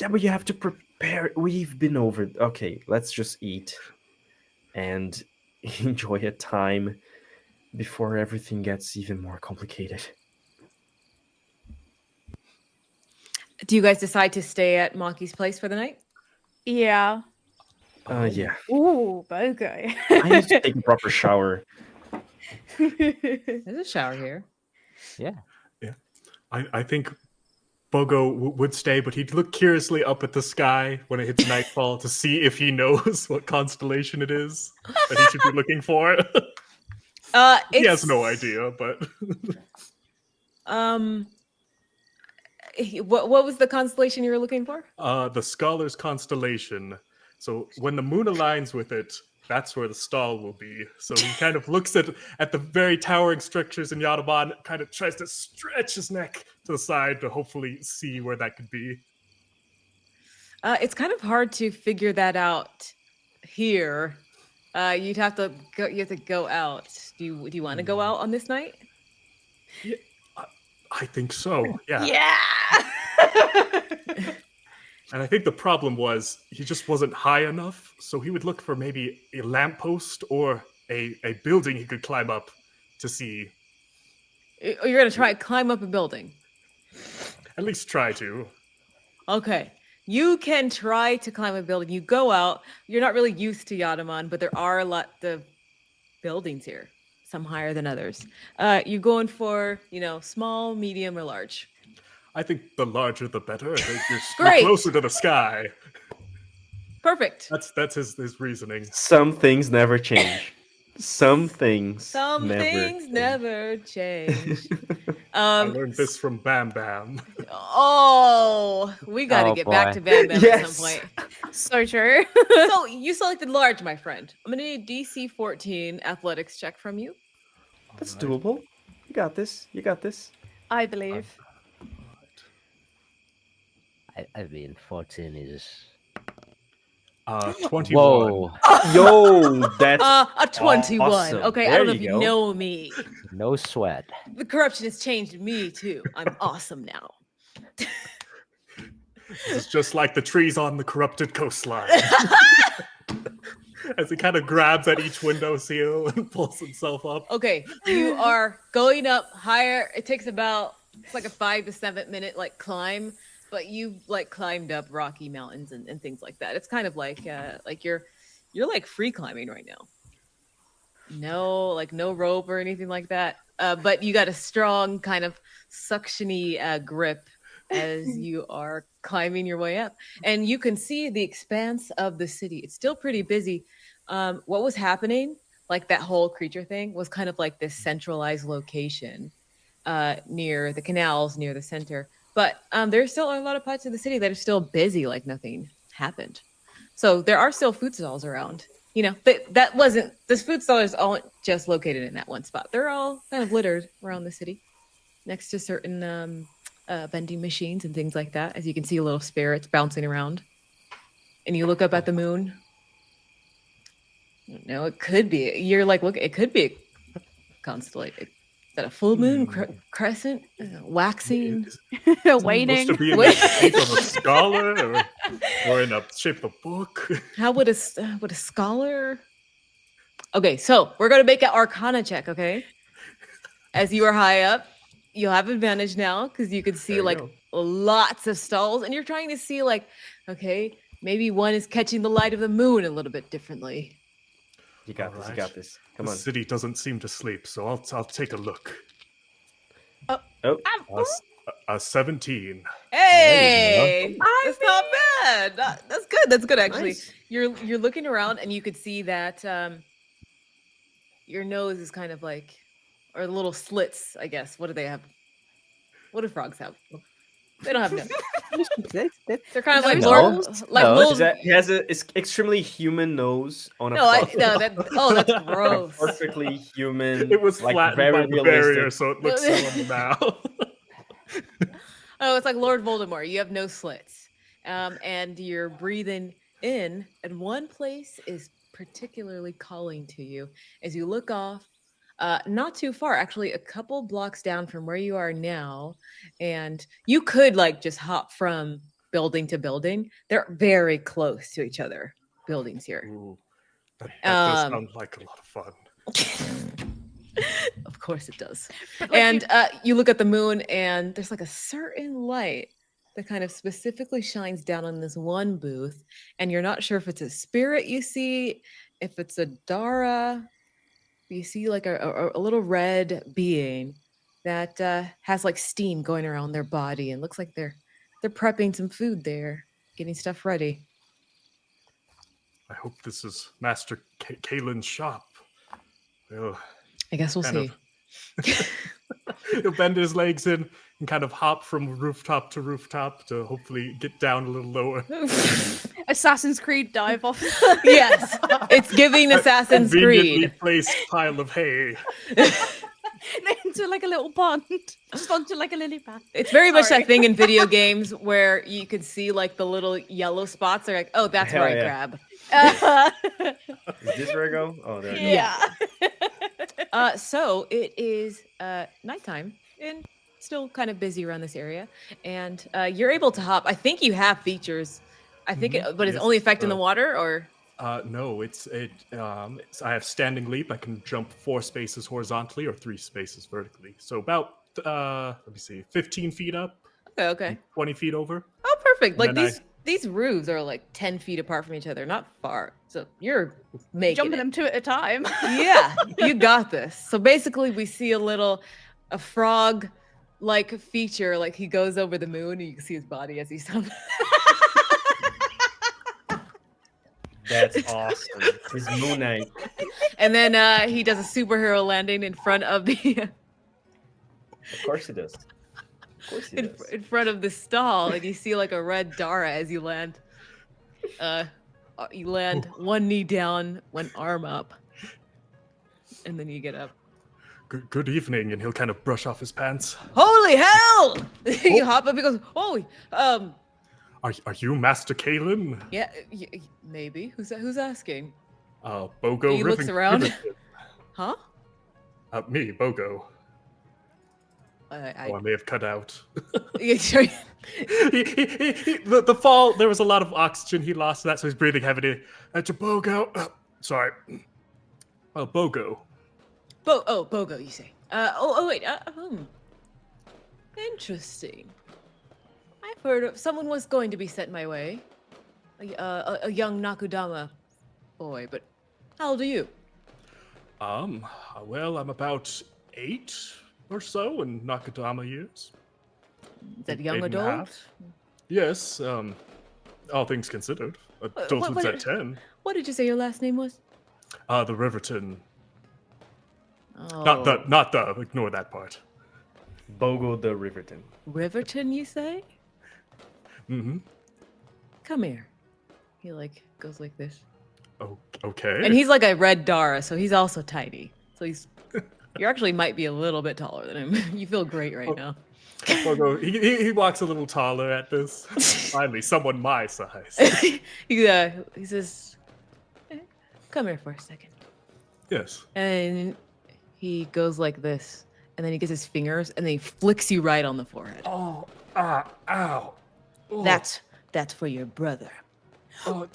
Yeah, but you have to prepare. We've been over. Okay, let's just eat and enjoy a time before everything gets even more complicated. Do you guys decide to stay at Maki's place for the night? Yeah. Yeah. Ooh, Bogo. I need to take a proper shower. There's a shower here. Yeah. I think Bogo would stay, but he'd look curiously up at the sky when it hits nightfall to see if he knows what constellation it is that he should be looking for. He has no idea, but what was the constellation you were looking for? the Scholar's constellation. So when the moon aligns with it, that's where the stall will be. So he kind of looks at the very towering structures in Yadaban, kind of tries to stretch his neck to the side to hopefully see where that could be. It's kind of hard to figure that out here. You'd have to go. You have to go out. Do you want to go out on this night? Yeah, I think so. Yeah. Yeah. And I think the problem was he just wasn't high enough, so he would look for maybe a lamppost or a building he could climb up to see. You're gonna try climb up a building. At least try to. Okay. You can try to climb a building. You go out. You're not really used to Yadaman, but there are a lot of buildings here. Some higher than others. You going for, small, medium, or large? I think the larger the better. I think you're Great. closer to the sky. Perfect. That's his reasoning. Some things never change. Some things never change. I learned this from Bam Bam. Oh, we got to Oh, get back boy. to Bam Bam at Yes. some point. So true. So you selected large, my friend. I'm gonna need DC 14 athletics check from you. That's doable. You got this. You got this. I believe. I mean, 14 is. 21. Whoa. Yo, that's A 21. awesome. Okay, I There don't know you if you go. know me. No sweat. The corruption has changed me too. I'm awesome now. It's just like the trees on the corrupted coastline. As he kind of grabs at each windowsill and pulls himself up. Okay, you are going up higher. It takes it's like a 5 to 7 minute climb, but you climbed up rocky mountains and things like that. It's kind of like you're free climbing right now. No rope or anything like that. But you got a strong kind of suctiony grip as you are climbing your way up, and you can see the expanse of the city. It's still pretty busy. What was happening, like that whole creature thing, was kind of like this centralized location near the canals, near the center, But there's still a lot of parts of the city that are still busy, like nothing happened. So there are still food stalls around. You know, that wasn't this food stalls aren't just located in that one spot. They're all kind of littered around the city, next to certain vending machines and things like that. As you can see, little spirits bouncing around. And you look up at the moon. No, it could be. You're like, look, it could be a constellation. Is that a full moon crescent waxing? Waning. Supposed to be in the shape of a scholar or in the shape of a book. How would a scholar? Okay, so we're gonna make an Arcana check. Okay, as you are high up, you'll have advantage now because you can see There you like go. lots of stalls, and you're trying to see like, okay, maybe one is catching the light of the moon a little bit differently. You got this. You Alright. got this. Come The on. city doesn't seem to sleep, so I'll take a look. Oh, A 17. Hey, that's not bad. That's good. That's good actually. nice. You're looking around and you could see that your nose is kind of like, or little slits, I guess. What do they have? What do frogs have? They don't have nose. They're kind of like Nose? like Nose? little. He has a extremely human nose on a No, frog. that's Like, gross. perfectly human. It was like flattened very by the realistic. barrier, so it looks so on the mouth. Oh, it's like Lord Voldemort. You have no slits, and you're breathing in, and one place is particularly calling to you as you look off. Not too far, actually, a couple blocks down from where you are now, and you could like just hop from building to building. They're very close to each other. Buildings here. Ooh, that does Um, sound like a lot of fun. Of course it does. But, like, And you look at the moon, and there's like a certain light that kind of specifically shines down on this one booth, and you're not sure if it's a spirit you see, if it's a Dara. You see like a little red being that has like steam going around their body, and looks like they're prepping some food there, getting stuff ready. I hope this is Master Kalen's shop. Well, I guess we'll Kind see. he'll bend his legs in and kind of hop from rooftop to hopefully get down a little lower. Assassin's Creed dive off. Yes, it's giving Assassin's Conveniently Creed. placed pile of hay. into like a little pond. Just onto like a lily pad. It's very much Sorry. that thing in video games where you could see like the little yellow spots. They're like, oh, that's Hell where I yeah. grab. Is this where I go? Oh, there. it Yeah. So it is nighttime and still kind of busy around this area, and you're able to hop. I think you have features. I think, but it's Yes, only affecting the water, or No, I have standing leap. I can jump 4 spaces horizontally or 3 spaces vertically. So about let me see, 15 feet up, okay. 20 feet over. Oh, perfect. And Like then these roofs are like 10 feet apart from each other, not far. So you're making Jumping it. them 2 at a time. Yeah, you got this. So basically, we see a frog like feature, like he goes over the moon, and you can see his body as he's That's awesome. His Moon Knight. and then he does a superhero landing in front of the Of course he does. Of course he does. in front of the stall, and you see like a red Dara as you land. You land one knee down, one arm up, and then you get up. Good evening, and he'll kind of brush off his pants. Holy hell! You hop up. He goes, "Holy, Are you Master Kalen? yeah, maybe. Who's asking? Bogo. He looks around. Riverton. Huh? Me, Bogo. I I may have cut out. yeah, sure. The fall, there was a lot of oxygen he lost to that, so he's breathing heavily. Bogo. Sorry. Bogo. Bogo, you say? Wait. Interesting. I've heard of someone was going to be sent my way. A young Nakudama boy, but how old are you? Well, I'm about 8 or so in Nakadama years. Is that young 8 and a adult? half. Yes, all things considered. Adulthood's at 10. What did you say your last name was? The Riverton. Oh. Not the, ignore that part. Bogo the Riverton. Riverton, you say? Mm-hmm. Come here. He like goes like this. Oh, okay. And he's like a red Dara, so he's also tiny. So you actually might be a little bit taller than him. You feel great right now. Bogo, he walks a little taller at this. Finally, someone my size. He says, come here for a second. Yes. And he goes like this. And then he gets his fingers and then he flicks you right on the forehead. Oh, ow. Oh, That's for your brother. Oh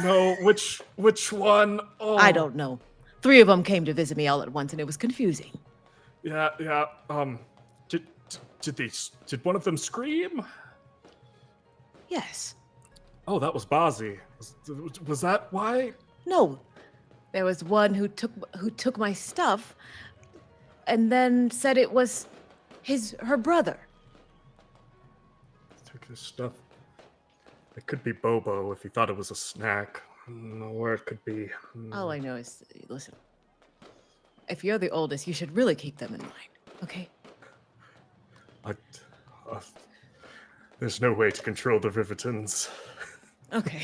no, which one? Oh. I don't know. 3 of them came to visit me all at once and it was confusing. Yeah. Did one of them scream? Yes. Oh, that was Bazi. Was that why? No. There was one who took my stuff and then said it was her brother. Took his stuff. It could be Bobo if he thought it was a snack. Or it could be. All I know is, listen, if you're the oldest, you should really keep them in mind, okay? There's no way to control the Rivertons. Okay.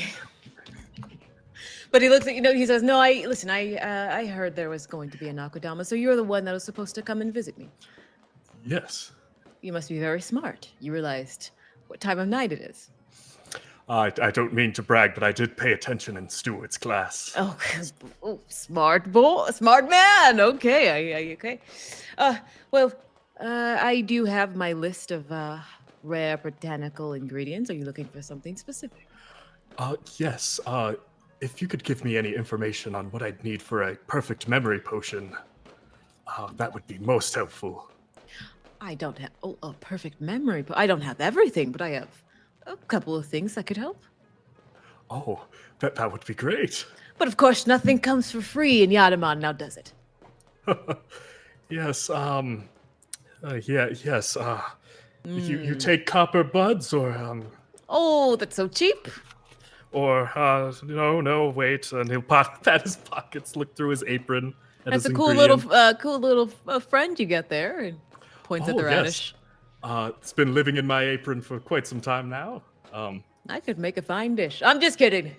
But he looks at he says, "No, I heard there was going to be a Nakodama, so you're the one that was supposed to come and visit me. Yes. You must be very smart. You realized what time of night it is." I don't mean to brag, but I did pay attention in Stewart's class. Oh, smart boy, smart man. Okay, okay. I do have my list of rare botanical ingredients. Are you looking for something specific? Yes. If you could give me any information on what I'd need for a perfect memory potion, that would be most helpful. I don't have a perfect memory, but I don't have everything, but I have a couple of things that could help. Oh, that would be great. But of course, nothing comes for free in Yadaman, now does it? Yes. Yes. You take copper buds, or Oh, that's so cheap. Or no, wait, and he'll pat his pockets, look through his apron. At That's his a cool little friend you get there, and points at the radish. Yes. It's been living in my apron for quite some time now. I could make a fine dish. I'm just kidding.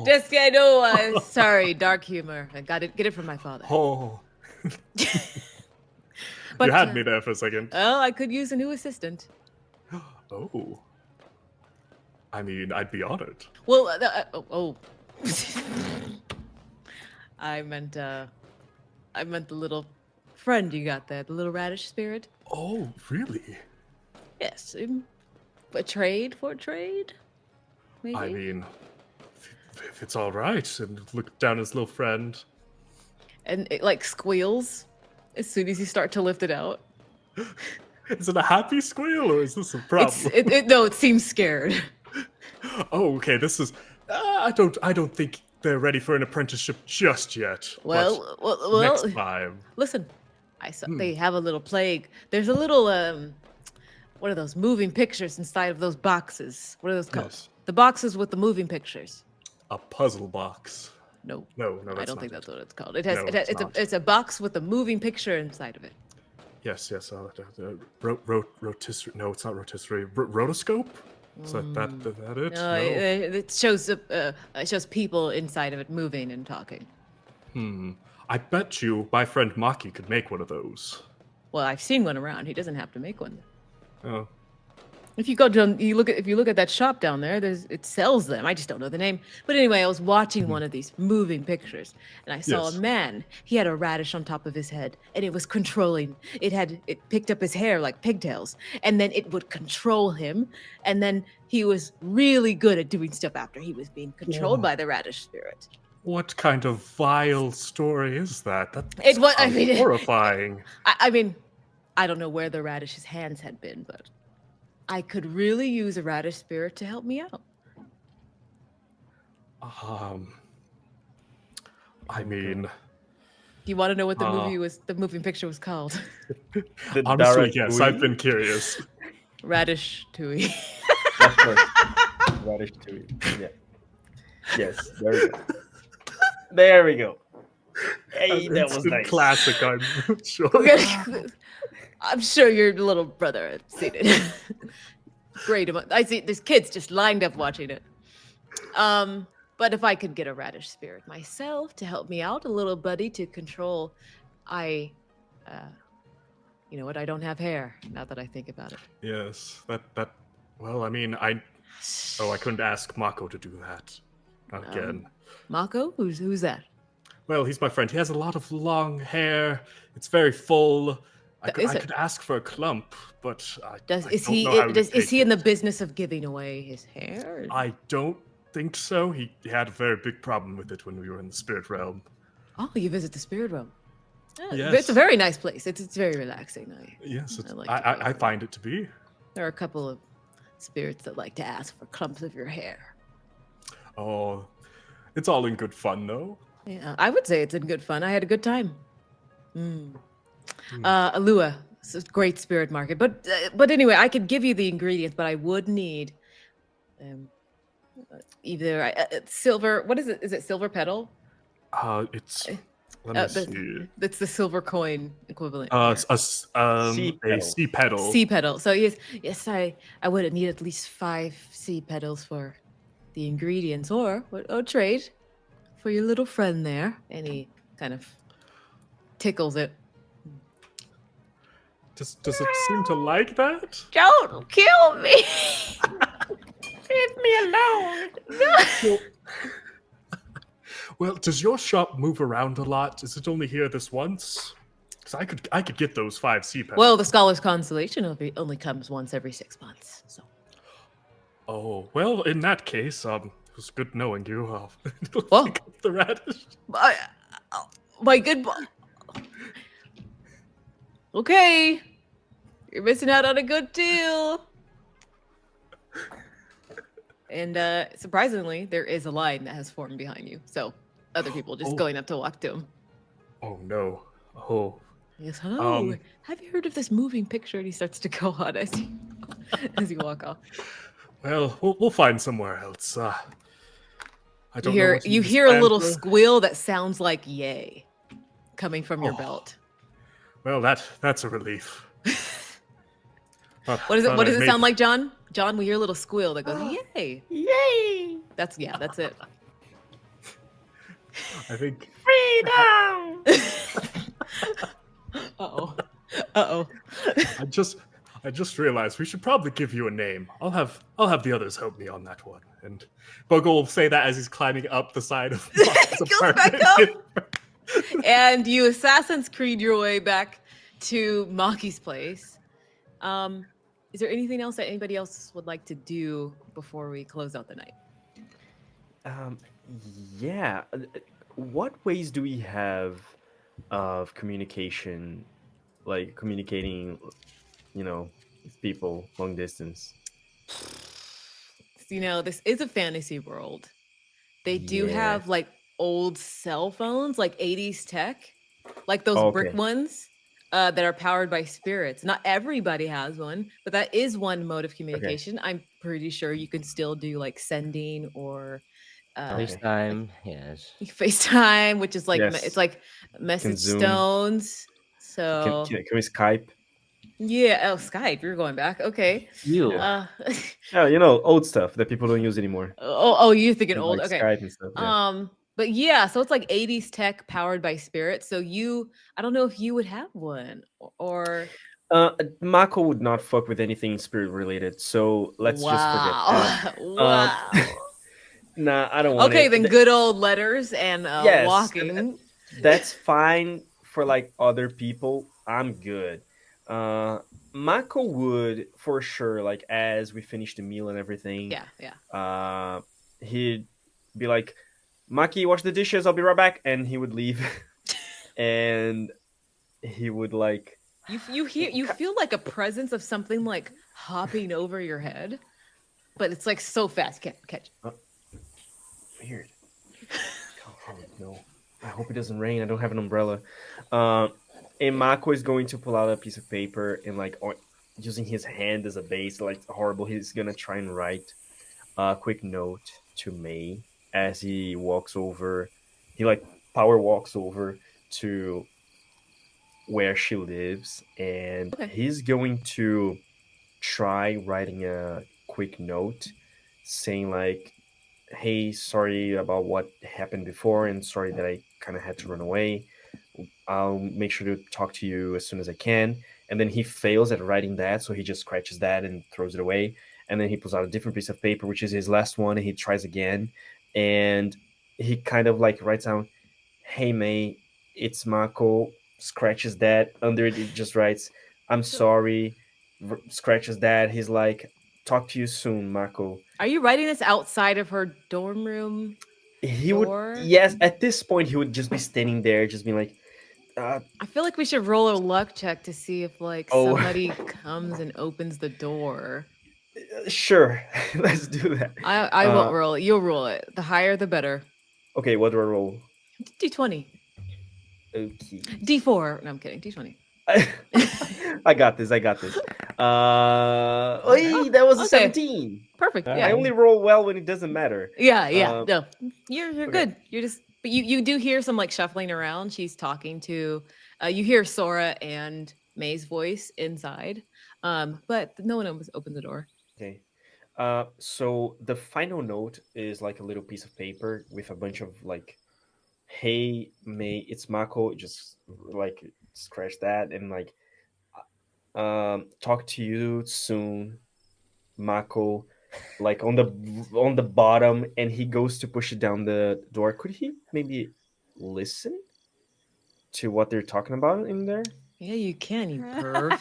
Just I know. Sorry, dark humor. I got it. Get it from my father. Oh, But, you had me there for a second. Oh, I could use a new assistant. Oh. I mean, I'd be honored. Well, I meant the little friend you got there, the little radish spirit. Oh, really? Yes, a trade for a trade. Maybe. I mean, if it's all right, and look down at his little friend. And it like squeals as soon as you start to lift it out. Is it a happy squeal or is this a problem? No, it seems scared. Oh, okay. This is. I don't think they're ready for an apprenticeship just yet. Well, next time. Listen, I saw they have a little plague. There's a little what are those moving pictures inside of those boxes? What are those called? Yes. The boxes with the moving pictures. A puzzle box. No, No, I don't think not that's what it's called. It has. No, It's a box with a moving picture inside of it. Yes. Rotisserie. No, it's not rotisserie. Rotoscope. Is that it? No, it shows people inside of it moving and talking. I bet you my friend Maki could make one of those. Well, I've seen one around. He doesn't have to make one. Oh. If you look at that shop down there, it sells them. I just don't know the name. But anyway, I was watching one of these moving pictures, and I saw Yes. a man. He had a radish on top of his head, and it was controlling. It picked up his hair like pigtails, and then it would control him. And then he was really good at doing stuff after he was being controlled by the radish spirit. What kind of vile story is that? It's what I mean. Horrifying. I mean, I don't know where the radish's hands had been, but I could really use a radish spirit to help me out. I mean, Do you want to know what the moving picture was called? The honestly, direct yes, Wii? I've been curious. Radish Tui. Of course. Radish Tui. Yeah. Yes. There we go. There we go. Hey, that It's was been nice. classic, I'm sure. I'm sure your little brother had seen it. Great. I see there's kids just lined up watching it. But if I could get a radish spirit myself to help me out, a little buddy to control, I, you know what? I don't have hair. Now that I think about it. Yes, that. Well, I mean, I couldn't ask Mako to do that again. Mako? Who's that? Well, he's my friend. He has a lot of long hair. It's very full. I Is it? could ask for a clump, but I Is don't he know how he would is take he in the it. business of giving away his hair? I don't think so. He had a very big problem with it when we were in the spirit realm. Oh, you visit the spirit realm. Yes. It's a very nice place. It's very relaxing. Yes, I I find it to be. There are a couple of spirits that like to ask for clumps of your hair. Oh, it's all in good fun, though. Yeah, I would say it's in good fun. I had a good time. Alua, it's a great spirit market. But anyway, I could give you the ingredients, but I would need either silver. What is it? Is it silver petal? It's. Let me see. That's the silver coin equivalent. A Sea petal. sea petal. Sea petal. So yes, I would need at least 5 sea petals for the ingredients, or trade for your little friend there. And he kind of tickles it. Does it seem to like that? Don't kill me. Leave me alone. No. Well, does your shop move around a lot? Is it only here this once? Because I could get those 5 sea petals. Well, the Scholar's Constellation only comes once every 6 months. So. Oh, well, in that case, it was good knowing you. Well, pick up the radish. My good boy. Okay. You're missing out on a good deal. And surprisingly, there is a line that has formed behind you. So other people just going up to walk to him. Oh, no. Oh. Yes, hello. Have you heard of this moving picture? And he starts to go on as you walk off. Well, we'll find somewhere else. I don't You know. hear what you just hear a planned little for. squeal that sounds like yay coming from your belt. Well, that's a relief. What does it sound like, John? John, we hear a little squeal that goes yay. Yay! That's it. I think Freedom! Uh-oh. I just realized we should probably give you a name. I'll have the others help me on that one. And Bogo will say that as he's climbing up the side of Mark's Goes back apartment. up. And you Assassin's Creed your way back to Maki's place. Is there anything else that anybody else would like to do before we close out the night? Yeah. What ways do we have of communication, like communicating, with people long distance? This is a fantasy world. They do Yeah. have like old cell phones, like 80s tech, like those brick Okay. ones that are powered by spirits. Not everybody has one, but that is one mode of communication. I'm pretty sure you can still do like sending or FaceTime, yes. FaceTime, which is like Yes. it's like message Zoom. stones. So Can we Skype? yeah, Skype. You're going back, okay. You. Yeah, old stuff that people don't use anymore. You're thinking old. Like Okay. Skype and stuff. Yeah. But yeah, so it's like 80s tech powered by spirits. So I don't know if you would have one or Mako would not fuck with anything spirit related, so let's just forget that. Wow. Nah, I don't want Okay, it. then good old letters and Yes, walking. That's fine for like other people. I'm good. Mako would for sure, like as we finish the meal and everything. Yeah. He'd be like, Maki, wash the dishes, I'll be right back, and he would leave. And he would like You feel like a presence of something like hopping over your head, but it's like so fast, can't catch it. Weird. Oh, no. I hope it doesn't rain. I don't have an umbrella. And Mako is going to pull out a piece of paper and like using his hand as a base, like horrible. He's gonna try and write a quick note to May as he walks over. He like power walks over to where she lives, and Okay. he's going to try writing a quick note saying like, hey, sorry about what happened before, and sorry that I kind of had to run away. I'll make sure to talk to you as soon as I can. And then he fails at writing that, so he just scratches that and throws it away. And then he pulls out a different piece of paper, which is his last one, and he tries again. And he kind of like writes down, hey, May, it's Mako. Scratches that. Under it, it just writes, I'm sorry. Scratches that. He's like, talk to you soon, Mako. Are you writing this outside of her dorm room? He Door? would, yes, at this point, he would just be standing there, just being like, I feel like we should roll a luck check to see if like Oh. somebody comes and opens the door. sure, let's do that. I won't roll it. You'll roll it. The higher, the better. Okay, what do I roll? D20. Okay. D4. No, I'm kidding. D20. I got this. Oy, that was a Okay. 17. Perfect. All Yeah. I only roll well when it doesn't matter. Yeah. Um, No, you're okay. good. You're just, but you do hear some like shuffling around. She's talking to, you hear Sora and May's voice inside, but no one opened the door. Okay. So the final note is like a little piece of paper with a bunch of like, hey, May, it's Mako. Just like scratch that and like, talk to you soon, Mako. Like on the bottom, and he goes to push it down the door. Could he maybe listen to what they're talking about in there? Yeah, you can, you perv.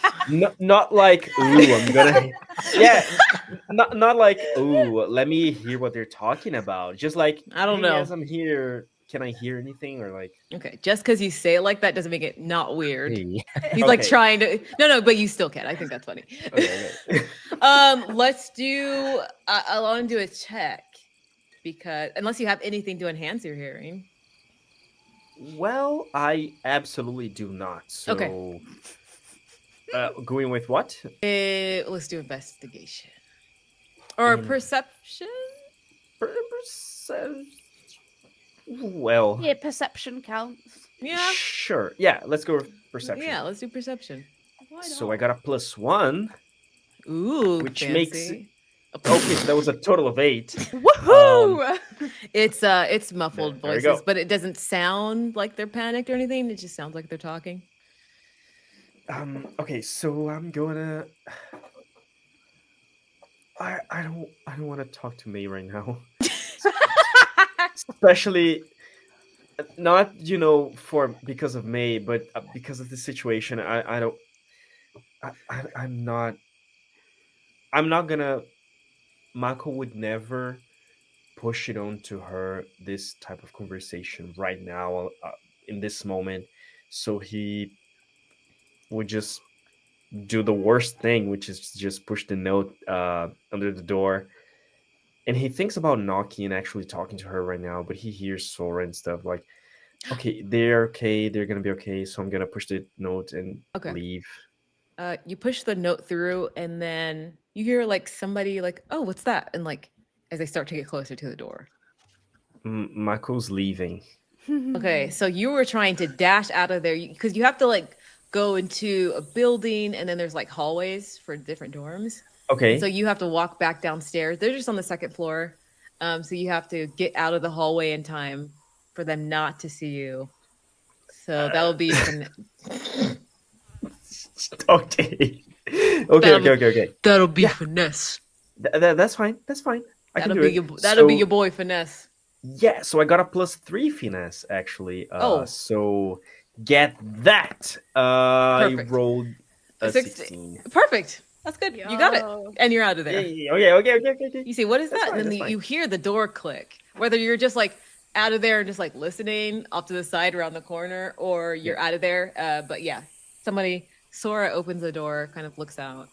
Not like, ooh, I'm gonna, yeah, not like, ooh, let me hear what they're talking about. Just like, I don't hey, know. as I'm here, can I hear anything, or like, Okay, just because you say it like that doesn't make it not weird. Hey. He's like Okay. trying to. No, but you still can. I think that's funny. okay. Let's do. I want to do a check because unless you have anything to enhance your hearing. Well, I absolutely do not. So, Okay. Going with what? Let's do investigation or In- perception. Well, Yeah, perception counts. Yeah, sure. Yeah, let's go with perception. yeah. Let's do perception. Why So I not? got a +1, Ooh, which fancy. makes okay. So that was a total of 8. Woohoo! It's muffled There we go. voices, but it doesn't sound like they're panicked or anything. It just sounds like they're talking. Okay, so I'm gonna. I don't want to talk to May right now, especially not for because of May, but because of the situation. I don't. I'm not gonna. Mako would never push it on to her this type of conversation right now, in this moment. So he would just do the worst thing, which is just push the note under the door. And he thinks about knocking and actually talking to her right now, but he hears Sora and stuff like, okay, they're okay, they're gonna be okay, so I'm gonna push the note and Okay. leave. You push the note through, and then you hear like somebody like, "Oh, what's that?" And like as they start to get closer to the door. Mako's leaving. Okay, so you were trying to dash out of there because you have to like go into a building, and then there's like hallways for different dorms. Okay. So you have to walk back downstairs. They're just on the second floor, so you have to get out of the hallway in time for them not to see you. So that will be Okay. Okay. that'll be finesse. That's fine. That's fine. I That'll can be do your it. that'll be So- your boy finesse. Yeah, so I got a +3 finesse actually. Oh. So get that. I Perfect. rolled a A 16. 16. Perfect. That's good. You got it, Yo. and you're out of Yeah, there. yeah, yeah. Okay. You see, what is That's that? fine, And then that's fine. you hear the door click. Whether you're just like out of there and just like listening off to the side around the corner, or you're out of there. But yeah, Sora opens the door, kind of looks out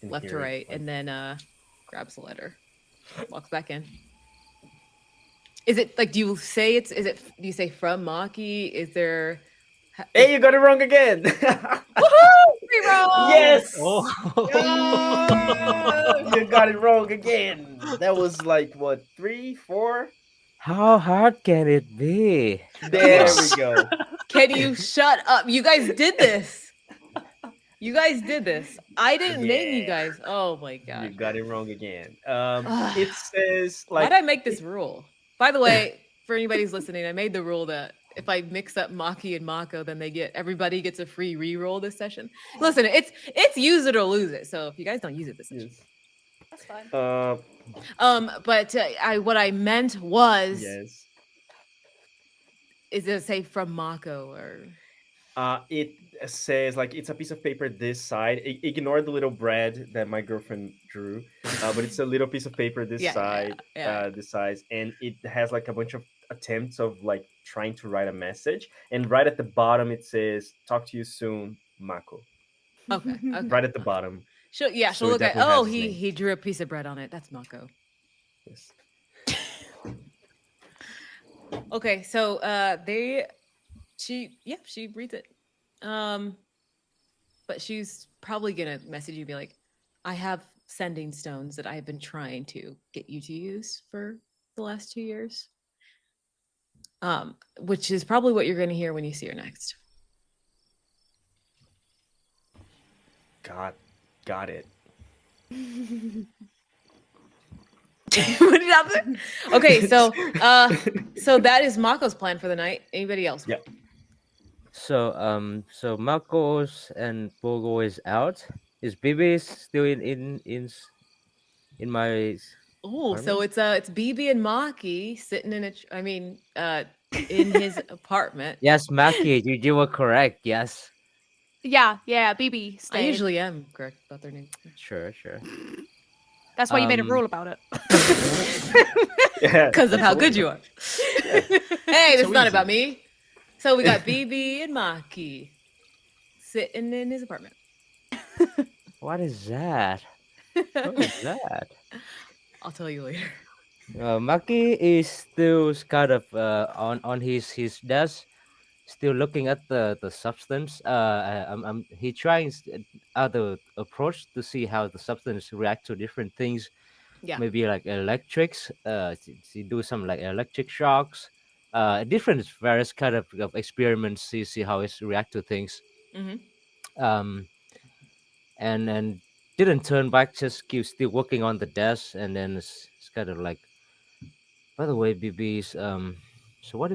And left to hear it, right, like- and then grabs the letter, walks back in. Is it like? Do you say do you say from Maki? Is there? Hey, you got it wrong again. Reroll! Yes. Oh. You got it wrong again. That was like what, 3, 4? How hard can it be? There we go. Can you shut up? You guys did this. You guys did this. I didn't name you Yeah. guys. Oh my You god. got it wrong again. Ugh. It says Why'd like I make this rule? By the way, for anybody who's listening, I made the rule that if I mix up Maki and Mako, then everybody gets a free reroll this session. Listen, it's use it or lose it. So if you guys don't use it this session, yes. That's fine. but what I meant was, Yes. is it say from Mako or It says like it's a piece of paper this side. Ignore the little bread that my girlfriend drew, but it's a little piece of paper this Yeah, side, yeah. this size, and it has like a bunch of attempts of like trying to write a message. And right at the bottom, it says "Talk to you soon, Mako." Okay, okay. Right at the bottom. She'll So it look at. definitely Oh, has his name. he drew a piece of bread on it. That's Mako. Yes. Okay, so she reads it. But she's probably gonna message you and be like, I have sending stones that I've been trying to get you to use for the last 2 years. Which is probably what you're gonna hear when you see her next. Got it. What did I say? Okay, so that is Mako's plan for the night. Anybody else? Yeah. So Marcos and Bogo is out. Is Beebee still in my Oh, apartment? so it's Beebee and Maki sitting in in his apartment. Yes, Maki, you were correct. Yes. Yeah, Beebee I stayed. usually am correct about their name. Sure. That's why you made a rule about it. Yeah. Because of how good you are. Hey, this So is not easy. about me. So we got BB and Maki sitting in his apartment. What is that? What is that? I'll tell you later. Maki is still kind of on his desk, still looking at the substance. He tries other approach to see how the substance react to different things. Yeah. Maybe like electrics. He do some like electric shocks. Different various kind of experiments. See how it react to things. Mm-hmm. And didn't turn back. Just keep still working on the desk, and then it's kind of like. By the way, BB's so what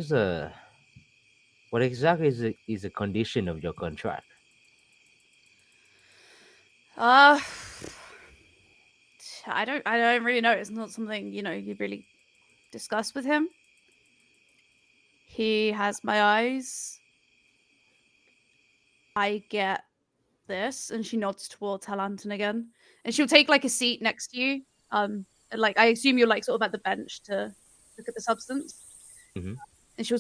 exactly is the condition of your contract? Uh, I don't really know. It's not something you really discuss with him. He has my eyes. I get this, and she nods towards Halanton again, and she'll take like a seat next to you. And, like I assume you're like sort of at the bench to look at the substance, Mhm. and she'll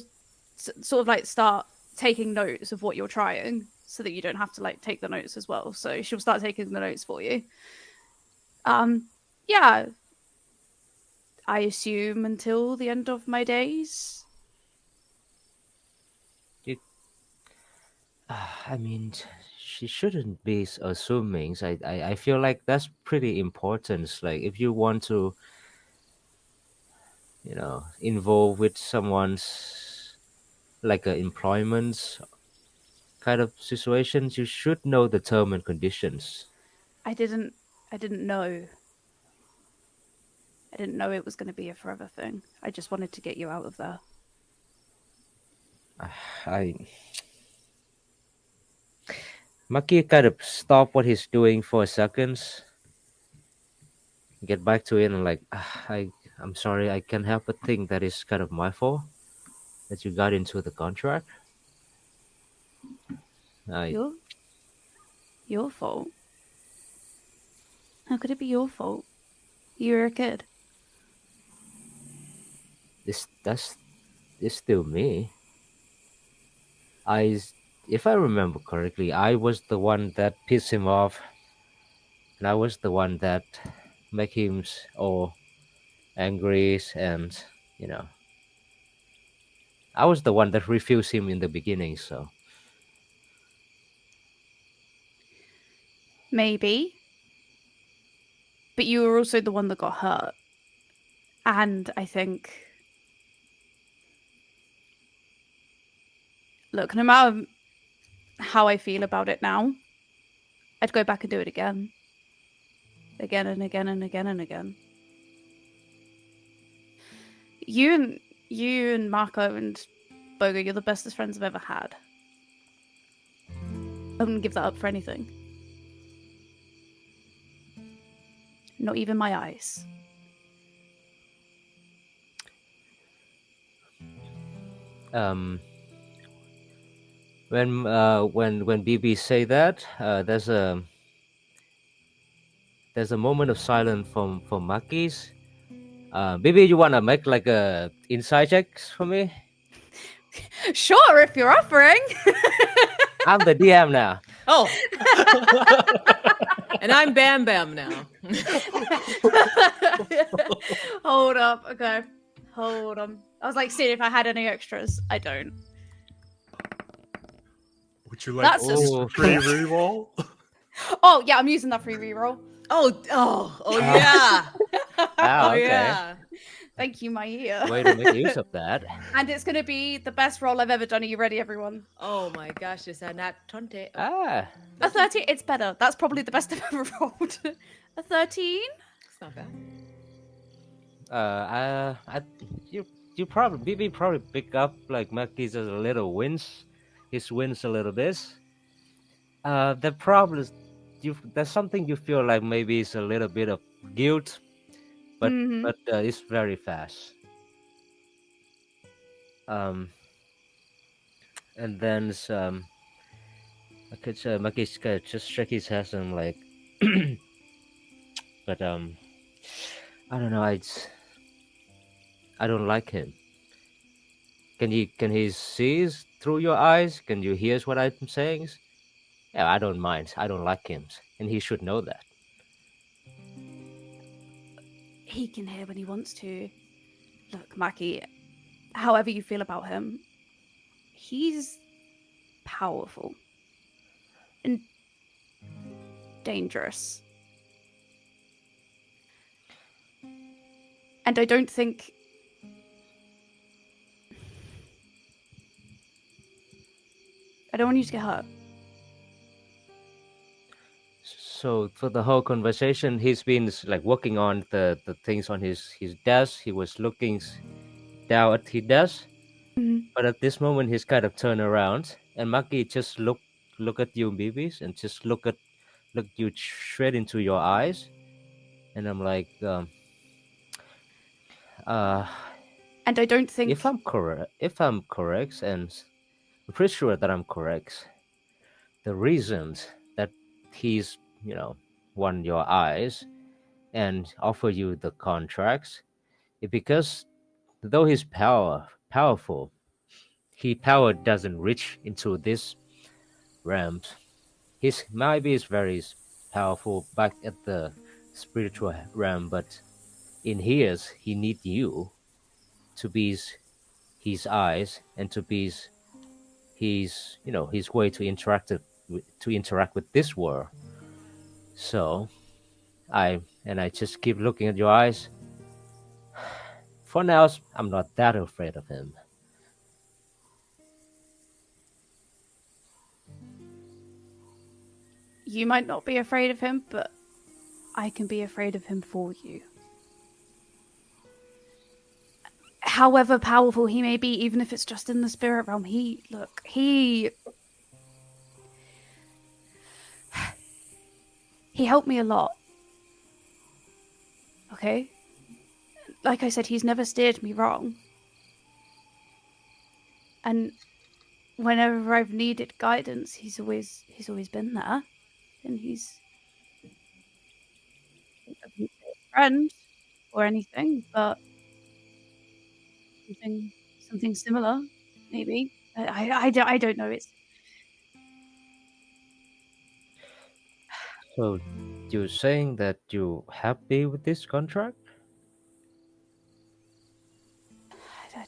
sort of like start taking notes of what you're trying, so that you don't have to like take the notes as well. So she'll start taking the notes for you. Yeah, I assume until the end of my days. I mean, she shouldn't be assuming. I feel like that's pretty important. Like if you want to, involve with someone's like a employment kind of situations, you should know the term and conditions. I didn't know. I didn't know it was going to be a forever thing. I just wanted to get you out of there. I Maki kind of stop what he's doing for a second, get back to it, and like, I'm sorry, I can't help but think that is kind of my fault that you got into the contract. Your fault? How could it be your fault? You were a kid. That's still me. If I remember correctly, I was the one that pissed him off, and I was the one that make him all angry, and I was the one that refused him in the beginning. So Maybe. But you were also the one that got hurt. And I think Look, no matter how I feel about it now, I'd go back and do it again. Again and again and again and again. You and Mako and Bogo, you're the bestest friends I've ever had. I wouldn't give that up for anything. Not even my eyes. When Beebee say that, there's a moment of silence from Maki's. Beebee, you wanna make like a inside checks for me? Sure, if you're offering. I'm the DM now. Oh. And I'm Bam Bam now. Hold up. Okay. Hold on. I was like, seeing if I had any extras. I don't. Would you like That's a just- free reroll? Oh, yeah, I'm using that free reroll. Oh yeah. Ah, Oh okay. yeah. Thank you, my ear. Way to make use of that. And it's going to be the best roll I've ever done. Are you ready, everyone? Oh my gosh, it's a nat 20. Ah, A 13. It's better. That's probably the best I've ever rolled. A 13? It's not bad. you probably Beebee probably pick up like Maki's a little wins, his wins a little bit. The problem is there's something you feel like maybe it's a little bit of guilt, but Mhm. it's very fast. And then Maki's just shake his head and like, but I don't know. I don't like him. Can he see through your eyes? Can you hear what I'm saying? Yeah, I don't mind. I don't like him, and he should know that. He can hear when he wants to. Look, Maki, however you feel about him, he's powerful and dangerous. And I don't think I don't want you to get hurt. So for the whole conversation, he's been like working on the things on his desk. He was looking down at his desk, Mhm. but at this moment, he's kind of turned around, and Maki just look at you, Beebees, and just look you straight into your eyes, and I'm like, And I don't think if I'm correct, and I'm pretty sure that I'm correct, the reasons that he's won your eyes and offer you the contracts is because though he's powerful, his power doesn't reach into this realm. His maybe is very powerful back at the spiritual realm, but in his he need you to be his eyes and to be his way to interact with this world. So I just keep looking at your eyes. For now, I'm not that afraid of him. you might not be afraid of him, but I can be afraid of him for you. However powerful he may be, even if it's just in the spirit realm, he helped me a lot. Okay? Like I said, he's never steered me wrong. And whenever I've needed guidance, he's always been there. And he's a friend or anything, but something similar, maybe. I don't know. It's So you're saying that you're happy with this contract? I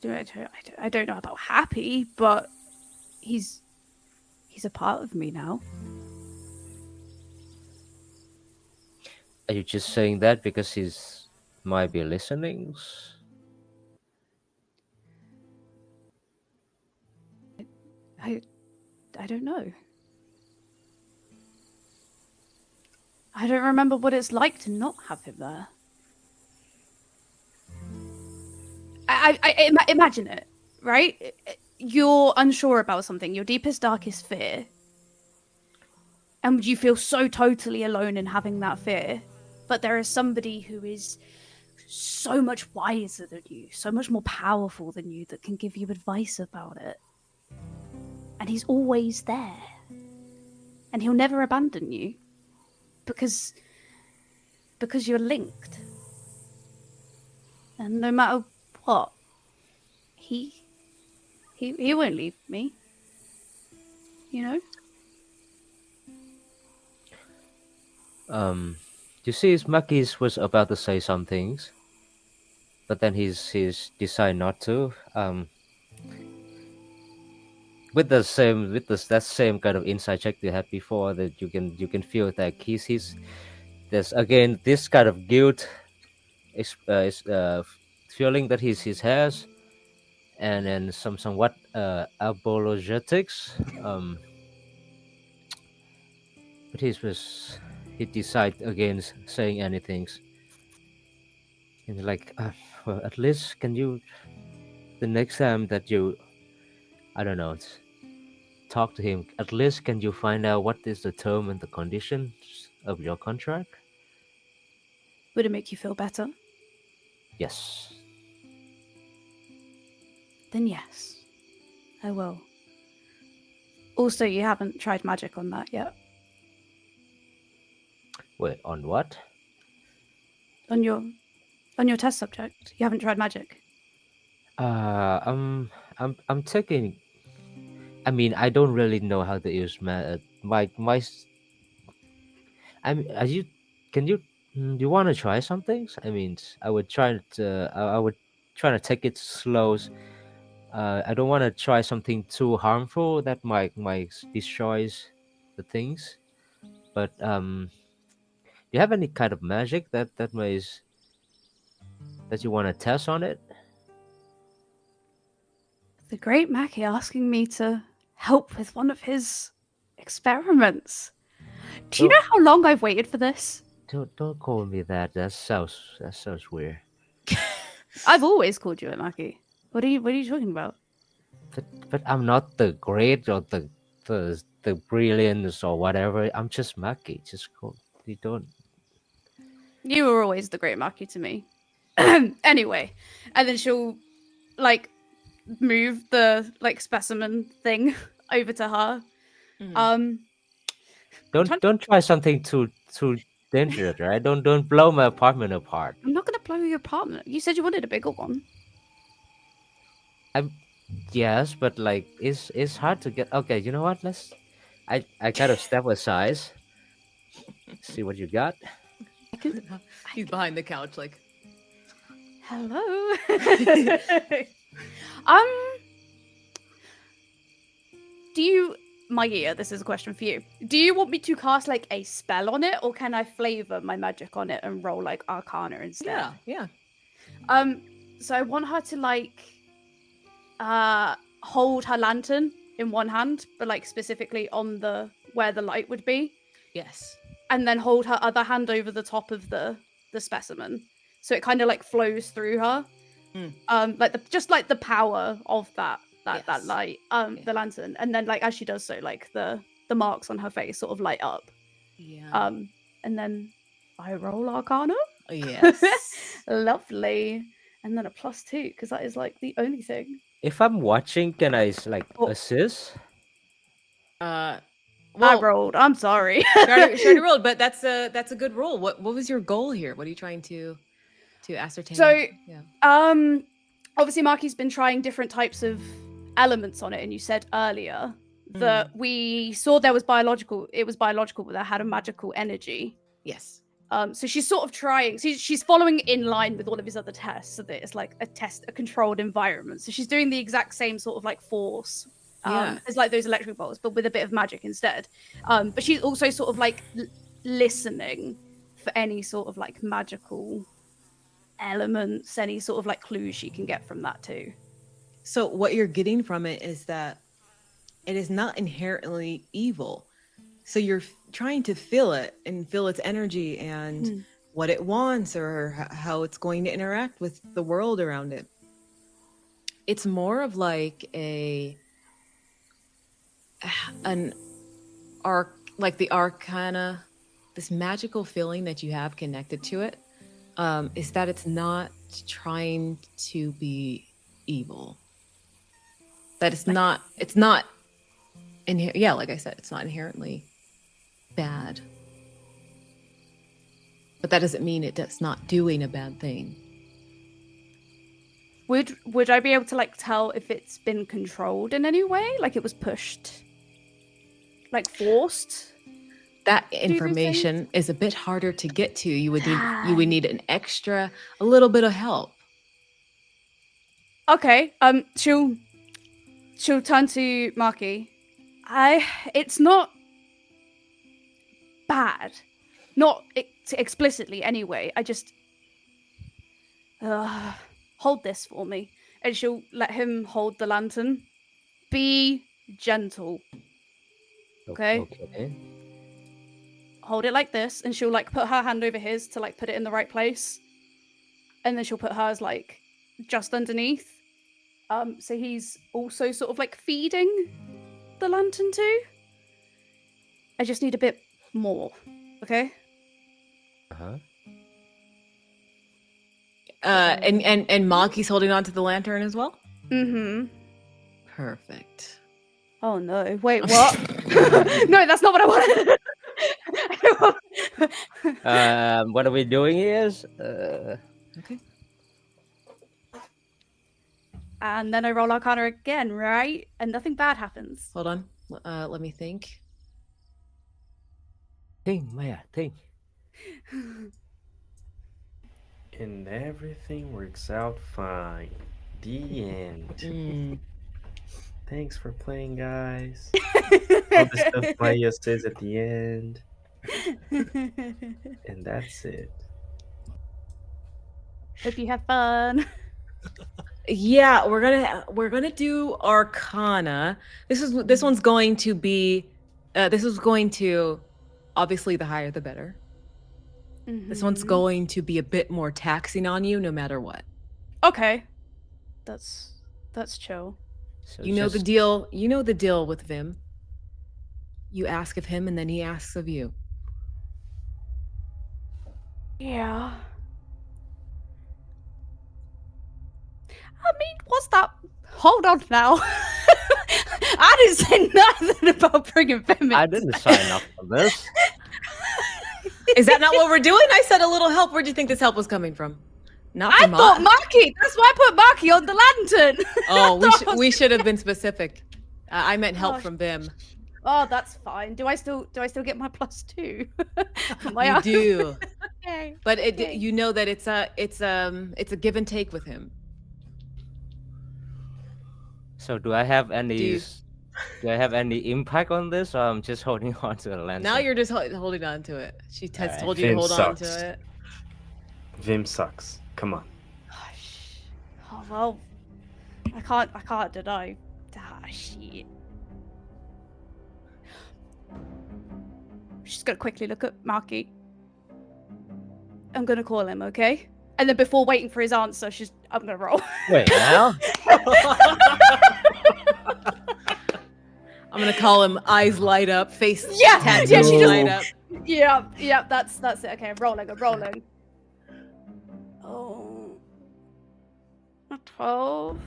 don't know about happy, but he's a part of me now. Are you just saying that because he's might be listening? I don't know. I don't remember what it's like to not have him there. Imagine it, right? You're unsure about something, your deepest, darkest fear, and you feel so totally alone in having that fear. But there is somebody who is so much wiser than you, so much more powerful than you, that can give you advice about it. And he's always there. And he'll never abandon you because you're linked. And no matter what, he won't leave me. You know? You see, Maki's was about to say some things, but then he's decided not to. With that same kind of inside check you had before, that you can feel that he's there's again this kind of guilt feeling that he has, and then somewhat apologetics. But he decided against saying anything, and like, well, at least can you, the next time that you, I don't know, talk to him, at least can you find out what is the term and the conditions of your contract? Would it make you feel better? Yes. Then yes, I will. Also, you haven't tried magic on that yet. Wait, on what? On your test subject, you haven't tried magic. I'm taking. I mean, I don't really know how to use my. I mean, are you? Can you? You want to try some things? I mean, I would try to. I would try to take it slow. I don't want to try something too harmful that might destroys the things. But do you have any kind of magic that you want to test on it? The great Maki asking me to help with one of his experiments. Do you Don't- know how long I've waited for this? Don't call me that. That sounds weird. I've always called you a Maki. What are you talking about? But I'm not the great or the brilliance or whatever. I'm just Maki. Just call. You don't. You were always the great Maki to me. Anyway, and then she'll like move the like specimen thing over to her. Mhm. Don't try something too dangerous, right? Don't blow my apartment apart. I'm not gonna blow your apartment. You said you wanted a bigger one. I'm yes, but like it's hard to get. Okay, you know what? I kind of step aside. See what you got. He's behind the couch, like. Hello. um, do you, Maya? This is a question for you. Do you want me to cast like a spell on it, or can I flavor my magic on it and roll like Arcana instead? Yeah. So I want her to like, hold her lantern in one hand, but like specifically on the where the light would be, Yes. and then hold her other hand over the top of the specimen, so it kind of like flows through her. Like the power of that Yes. light, the lantern, and then like as she does so, like the marks on her face sort of light up. Yeah. And then I roll Arcana. Yes. Lovely. And then a +2 because that is like the only thing. If I'm watching, can I like Oh. assist? I Well, rolled. I'm sorry. she already rolled, but that's a good roll. What was your goal here? What are you trying to ascertain? So, yeah. Obviously Maki's been trying different types of elements on it, and you said earlier that we saw it was biological, but that had a magical energy. Yes. So she's sort of trying. She's following in line with all of his other tests, so that it's like a controlled environment. So she's doing the exact same sort of like force, as like those electric bolts, but with a bit of magic instead. But she's also sort of like listening for any sort of like magical elements, any sort of like clues she can get from that too. So what you're getting from it is that it is not inherently evil. So you're trying to feel it and feel its energy and what it wants or how it's going to interact with the world around it. It's more of like an like the arcana, this magical feeling that you have connected to it, is that it's not trying to be evil. That it's not like I said, it's not inherently bad. But that doesn't mean it's not doing a bad thing. Would I be able to like tell if it's been controlled in any way? Like it was pushed? Like forced? That information is a bit harder to get to. You would need a little bit of help. Okay. She'll turn to Maki. It's not bad. Not explicitly anyway. I just hold this for me. And she'll let him hold the lantern. Be gentle. Okay? Okay. Hold it like this, and she'll like put her hand over his to like put it in the right place. And then she'll put hers like just underneath. So he's also sort of like feeding the lantern too. I just need a bit more. Okay? Uh-huh. And Maki's holding on to the lantern as well? Mm-hmm. Perfect. Oh no, wait, what? No, that's not what I wanted. What are we doing here? Okay. And then I roll Arcana again, right? And nothing bad happens. Hold on. Let me think. Think, Maya, think. And everything works out fine. The end. Thanks for playing, guys. All the stuff Maya says at the end. And that's it. Hope you have fun. Yeah, we're gonna do Arcana. This one's going to be obviously the higher the better. This one's going to be a bit more taxing on you no matter what. Okay. That's chill. So You know the deal. You know the deal with Vymm. You ask of him and then he asks of you. Yeah. I mean, what's that? Hold on now. I didn't say nothing about bringing Vymm. I didn't sign up for this. Is that not what we're doing? I said a little help. Where do you think this help was coming from? Not I from thought Maki. That's why I put Maki on the lantern. Oh, we should have been specific. I meant help from Vymm. Oh, that's fine. Do I still get my +2? You do. Okay. But Okay. you know that it's a give and take with him. So do I have any impact on this, or I'm just holding on to the lantern? Now you're just holding on to it. She has Alright. told you to Vymm hold sucks. on to it. Vymm sucks. Come on. Oh well, I can't deny. Ah, shit. She's gonna quickly look at Maki. I'm gonna call him, okay? And then before waiting for his answer, I'm gonna roll. Wait, now? I'm gonna call him. Eyes light up, face Yeah, tattoos yeah, she just- light up. Yeah, that's it. Okay, I'm rolling. Oh, a 12.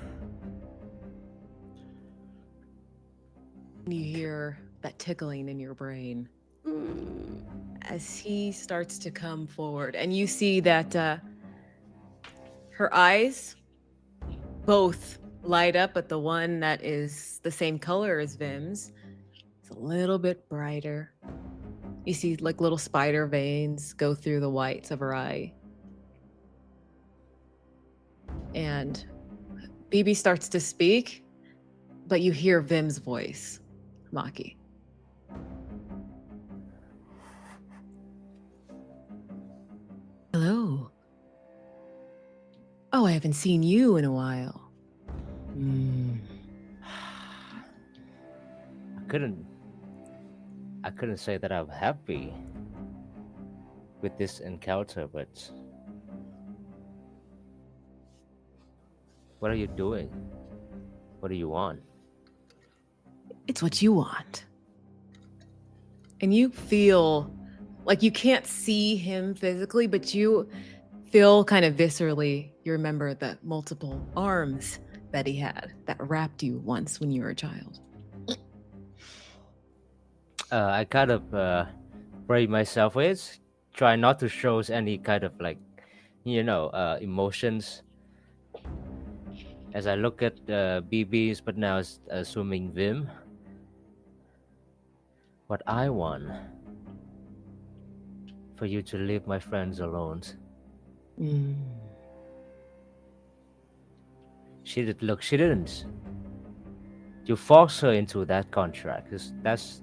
You hear that tickling in your brain as he starts to come forward, and you see that her eyes both light up, but the one that is the same color as Vymm's is a little bit brighter. You see like little spider veins go through the whites of her eye. And Beebee starts to speak, but you hear Vymm's voice, Maki. Hello. Oh, I haven't seen you in a while. couldn't say that I'm happy with this encounter, but what are you doing? What do you want? It's what you want. And you feel like you can't see him physically, but you feel kind of viscerally, you remember the multiple arms that he had that wrapped you once when you were a child. I kind of brace myself with, try not to show any kind of like, emotions as I look at BBs, but now assuming Vymm. What I want for you to leave my friends alone. Mm. She didn't. You forced her into that contract. That's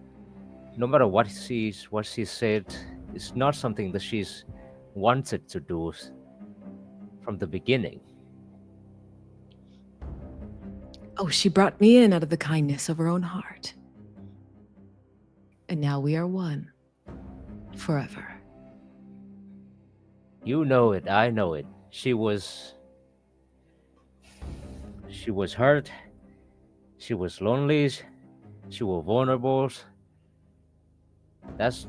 no matter what she said, it's not something that she's wanted to do from the beginning. Oh, she brought me in out of the kindness of her own heart. And now we are one. Forever. You know it, I know it. She was hurt. She was lonely. She was vulnerable. That's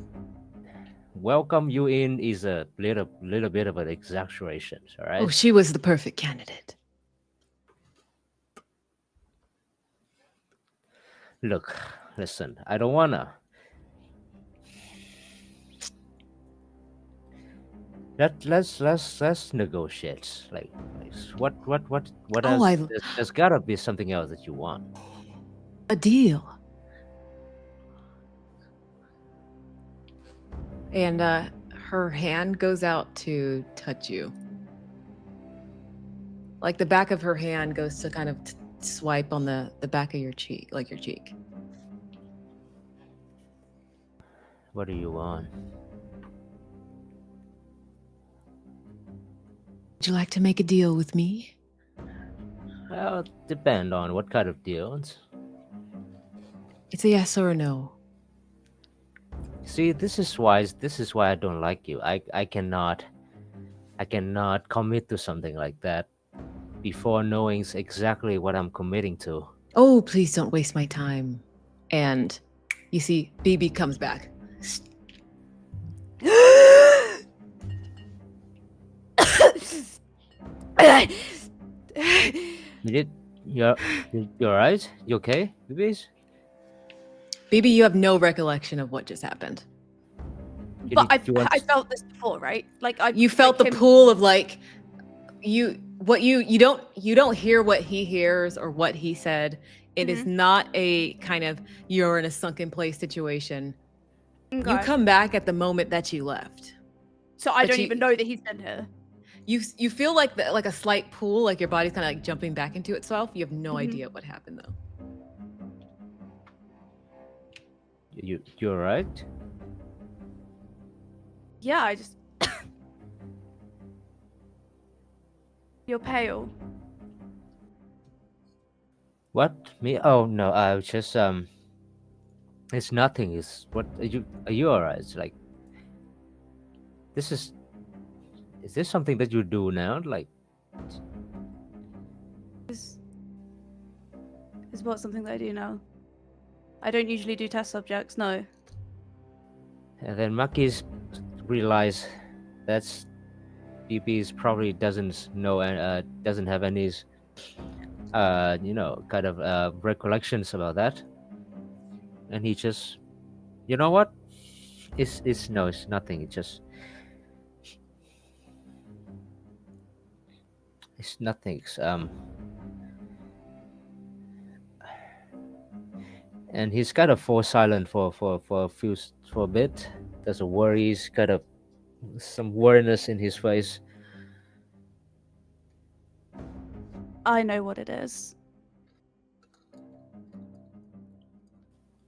welcome you in is a little bit of an exaggeration, all right? Oh, she was the perfect candidate. Look, listen, I don't wanna. Let's negotiate. Like what Oh, else? There's gotta be something else that you want. A deal. And her hand goes out to touch you. Like the back of her hand goes to kind of swipe on the back of your cheek, like your cheek. What do you want? Would you like to make a deal with me? Well, depend on what kind of deals. It's a yes or a no. See, this is why I don't like you. I cannot commit to something like that before knowing exactly what I'm committing to. Oh, please don't waste my time. And you see, Beebee comes back. You're alright? You okay, babies? Beebee, you have no recollection of what just happened. But I felt this before, right? Like You felt like the pull of like you don't hear what he hears or what he said. It is not a kind of you're in a sunken place situation. Okay. You come back at the moment that you left. So I don't even know that he's been here. You feel like like a slight pull, like your body's kind of like jumping back into itself. You have no idea what happened though. You're right? Yeah, I just You're pale. What? Me? Oh no, I was just it's nothing. It's what are you alright? It's like is this something that you do now? Like Is what something that I do now? I don't usually do test subjects, no. and then Maki's realize that's BB's probably doesn't know and doesn't have any kind of recollections about that, and he just, you know what, it's nothing. It's nothing. And he's kind of fall silent for a bit. There's a worry, he's kind of some worriness in his face. I know what it is.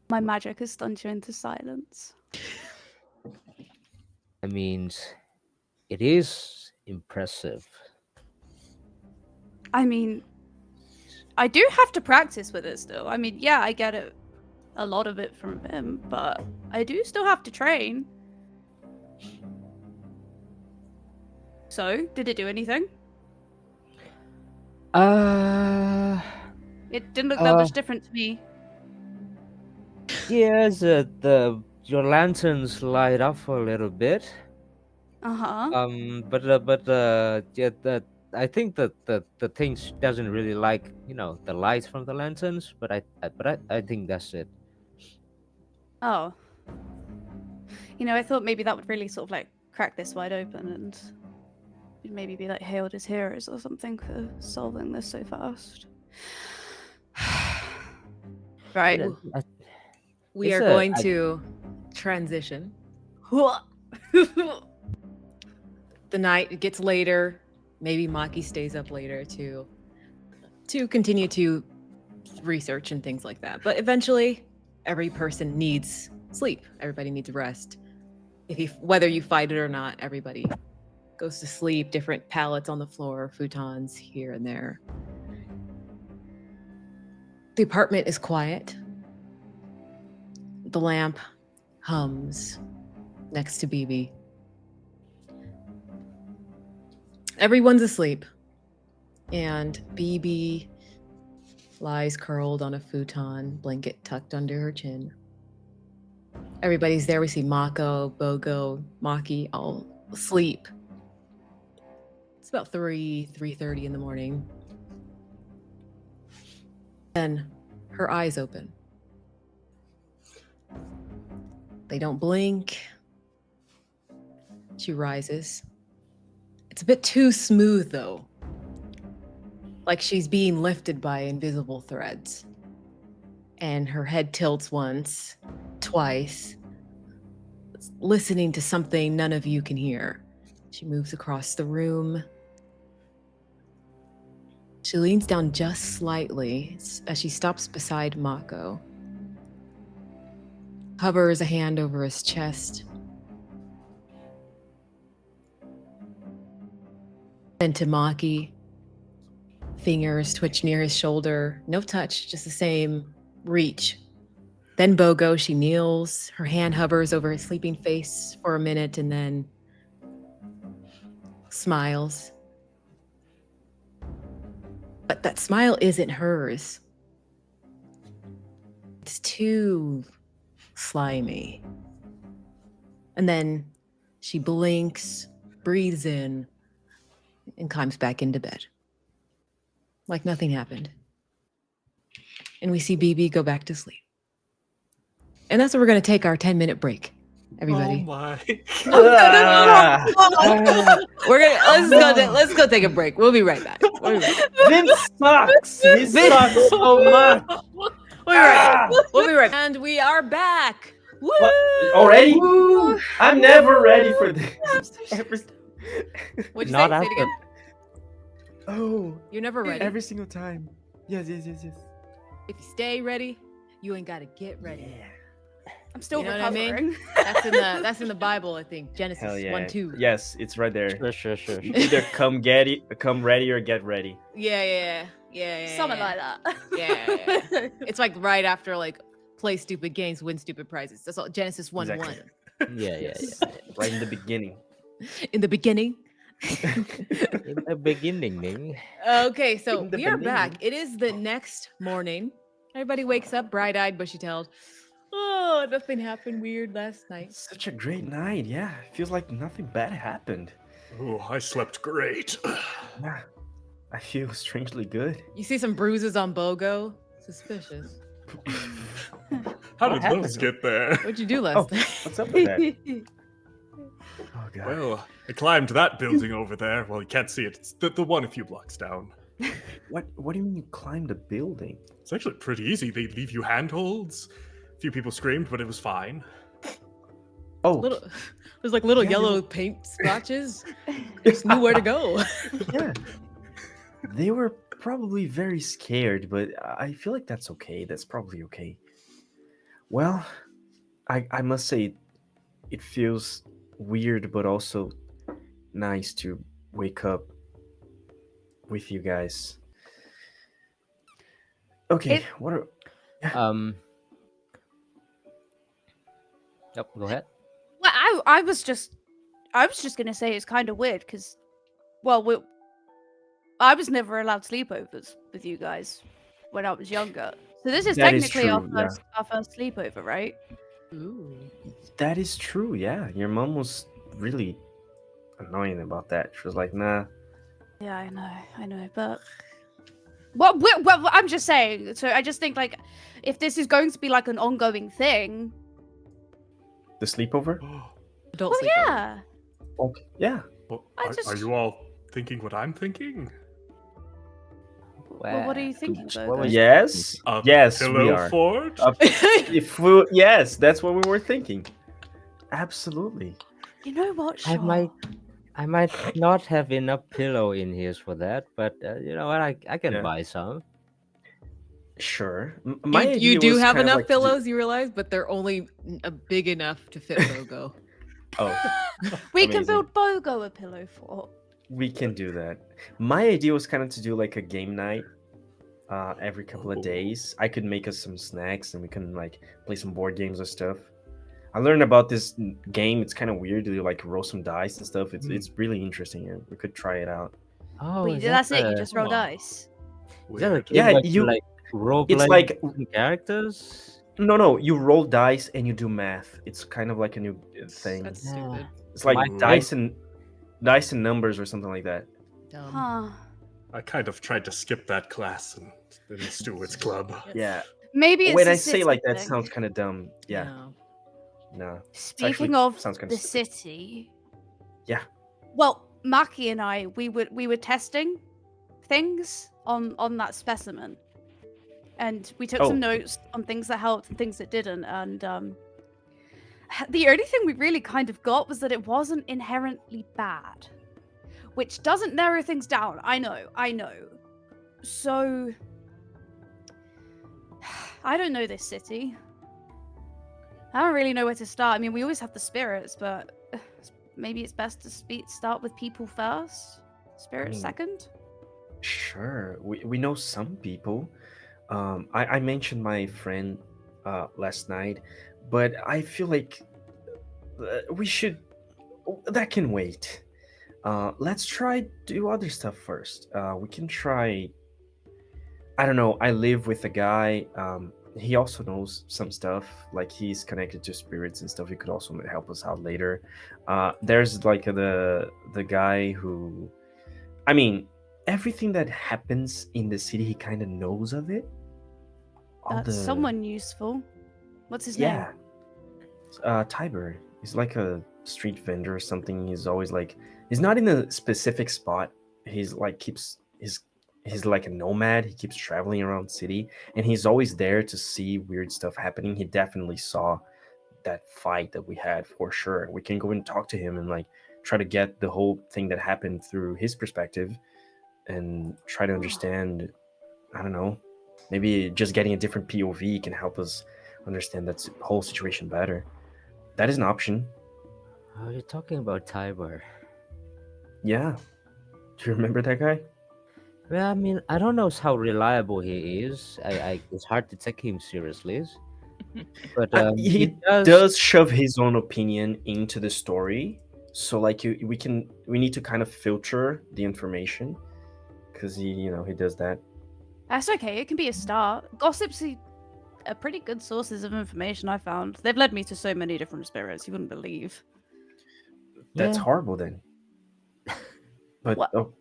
My magic has stunned you into silence. I mean, it is impressive. I mean, I do have to practice with it still. I mean, yeah, I get it. a lot of it from Vymm, but I do still have to train. So, did it do anything? It didn't look that much different to me. Yes, your lanterns light up for a little bit. Uh-huh. Yeah, I think that the thing doesn't really like the lights from the lanterns, but I think that's it. Oh. I thought maybe that would really sort of like crack this wide open and we'd maybe be like hailed as heroes or something for solving this so fast. Right. But, We It's are a- going I- to transition. The night gets later. Maybe Maki stays up later to continue to research and things like that. But eventually, every person needs sleep. Everybody needs rest. Whether you fight it or not, everybody goes to sleep. Different pallets on the floor, futons here and there. The apartment is quiet. The lamp hums next to Beebee. Everyone's asleep, and Beebee lies curled on a futon, blanket tucked under her chin. Everybody's there. We see Mako, Bogo, Maki all asleep. It's about 3:30 in the morning. Then her eyes open. They don't blink. She rises. It's a bit too smooth, though. Like she's being lifted by invisible threads. And her head tilts once, twice, listening to something none of you can hear. She moves across the room. She leans down just slightly as she stops beside Mako. Hovers a hand over his chest. Then to Maki. Fingers twitch near his shoulder. No touch, just the same reach. Then Bogo, she kneels. Her hand hovers over his sleeping face for a minute and then smiles. But that smile isn't hers. It's too slimy. And then she blinks, breathes in, and climbs back into bed. Like nothing happened. And we see Beebee go back to sleep. And that's where we're going to take our 10-minute break, everybody. Oh my. Let's go take a break. We'll be right back. Vymm sucks. He sucks so much. We'll be right back. And we are back. Woo! What? Already? I'm never ready for this. What'd you Not say? Say after. it again. Oh, You're never ready. every single time. Yes. If you stay ready, you ain't got to get ready. I'm still You know what I mean? recovering. That's in the Bible, I think. Genesis Hell yeah. 1-2. Yes, it's right there. Sure. You either come ready or get ready. Yeah. Something like that. Yeah. It's like right after like play stupid games, win stupid prizes. That's all. Genesis 1-1. Exactly. Yeah. Right in the beginning. In the beginning. In the beginning. Okay, so In the we are back. beginning. It is the next morning. Everybody wakes up bright-eyed, bushy-tailed. Oh, nothing happened weird last night. Such a great night. Yeah, it feels like nothing bad happened. Oh, I slept great. Yeah, I feel strangely good. You see some bruises on Bogo? Suspicious. How What did happened? those get there? What'd you do Oh, last night? what's up with that? Oh god. Well, I climbed that building over there. Well, you can't see it. It's the one a few blocks down. What do you mean you climbed a building? It's actually pretty easy. They leave you handholds. A few people screamed, but it was fine. Oh, There's like little Yeah, yellow little- paint splotches. Just knew where to go. yeah. They were probably very scared, but I feel like that's okay. That's probably okay. Well, I must say it feels weird but also nice to wake up with you guys. Okay, It- what are Yep, go ahead. Well, I was just gonna say it's kind of weird because, well, I was never allowed sleepovers with you guys when I was younger. So this is That is technically true, yeah. our first sleepover, right? Ooh. That is true, yeah. Your mom was really annoying about that. She was like, nah. Yeah, I know, but well, I'm just saying. So I just think like, if this is going to be like an ongoing thing, The sleepover? Adult well, sleepover. yeah. Okay. Yeah. Well, I are just- you all thinking what I'm thinking? Well, what are you thinking, What Bogo? was- Yes. A Yes, pillow we are. fort? Yes, that's what we were thinking. Absolutely. You know what, I Shaw? I might not have enough pillow in here for that, but you know what? I can Yeah. buy some. Sure. My You idea do was have kind of enough like to do- pillows, you realize, but they're only big enough to fit Bogo. Oh, We can amazing. build Bogo a pillow fort. we can do that. My idea was kind of to do like a game night every couple of days. I could make us some snacks and we can like play some board games or stuff. I learned about this game. It's kind of weird to like roll some dice and stuff. It's really interesting. And we could try it out. Oh, Wait, is that's it. You a- just roll oh. dice. is that a Weird. game Yeah, like, you- like role it's playing like- different characters? No, you roll dice and you do math. It's kind of like a new thing. That's Yeah. stupid. It's like My- dice and numbers or something like that. Dumb. Huh. I kind of tried to skip that class in Stewart's Club. Yeah. Maybe it's When a I say city like that thing. sounds kind of dumb. Yeah. No. No. Speaking actually of sounds kinda the stupid. city. Yeah. Well, Maki and I, we were testing things on that specimen, and we took Oh. some notes on things that helped and things that didn't. And the only thing we really kind of got was that it wasn't inherently bad, which doesn't narrow things down. I know. So I don't know this city. I don't really know where to start. I mean, we always have the spirits, but maybe it's best to start with people first, spirits mean, second. Sure. We know some people. I mentioned my friend last night, but I feel like we should. That can wait. Let's try do other stuff first. We can try. I don't know. I live with a guy. He also knows some stuff. Like he's connected to spirits and stuff. He could also help us out later. There's like the guy who, I mean, everything that happens in the city, he kind of knows of it. All That's the- someone useful. What's his Yeah. name? Tiber. He's like a street vendor or something. He's always like, he's not in a specific spot. He's like he's like a nomad. He keeps traveling around city, and he's always there to see weird stuff happening. He definitely saw that fight that we had for sure. We can go and talk to him and like try to get the whole thing that happened through his perspective and try to understand. I don't know. Maybe just getting a different POV can help us understand that whole situation better. That is an option. Oh, you're talking about Tiber. Yeah. Do you remember that guy? Well, I mean, I don't know how reliable he is. It's hard to take him seriously. But He does shove his own opinion into the story, so like we need to kind of filter the information because he does that. That's okay. It can be a start. Gossips are pretty good sources of information. I found they've led me to so many different spirits you wouldn't believe. That's Yeah. horrible then. But What? oh,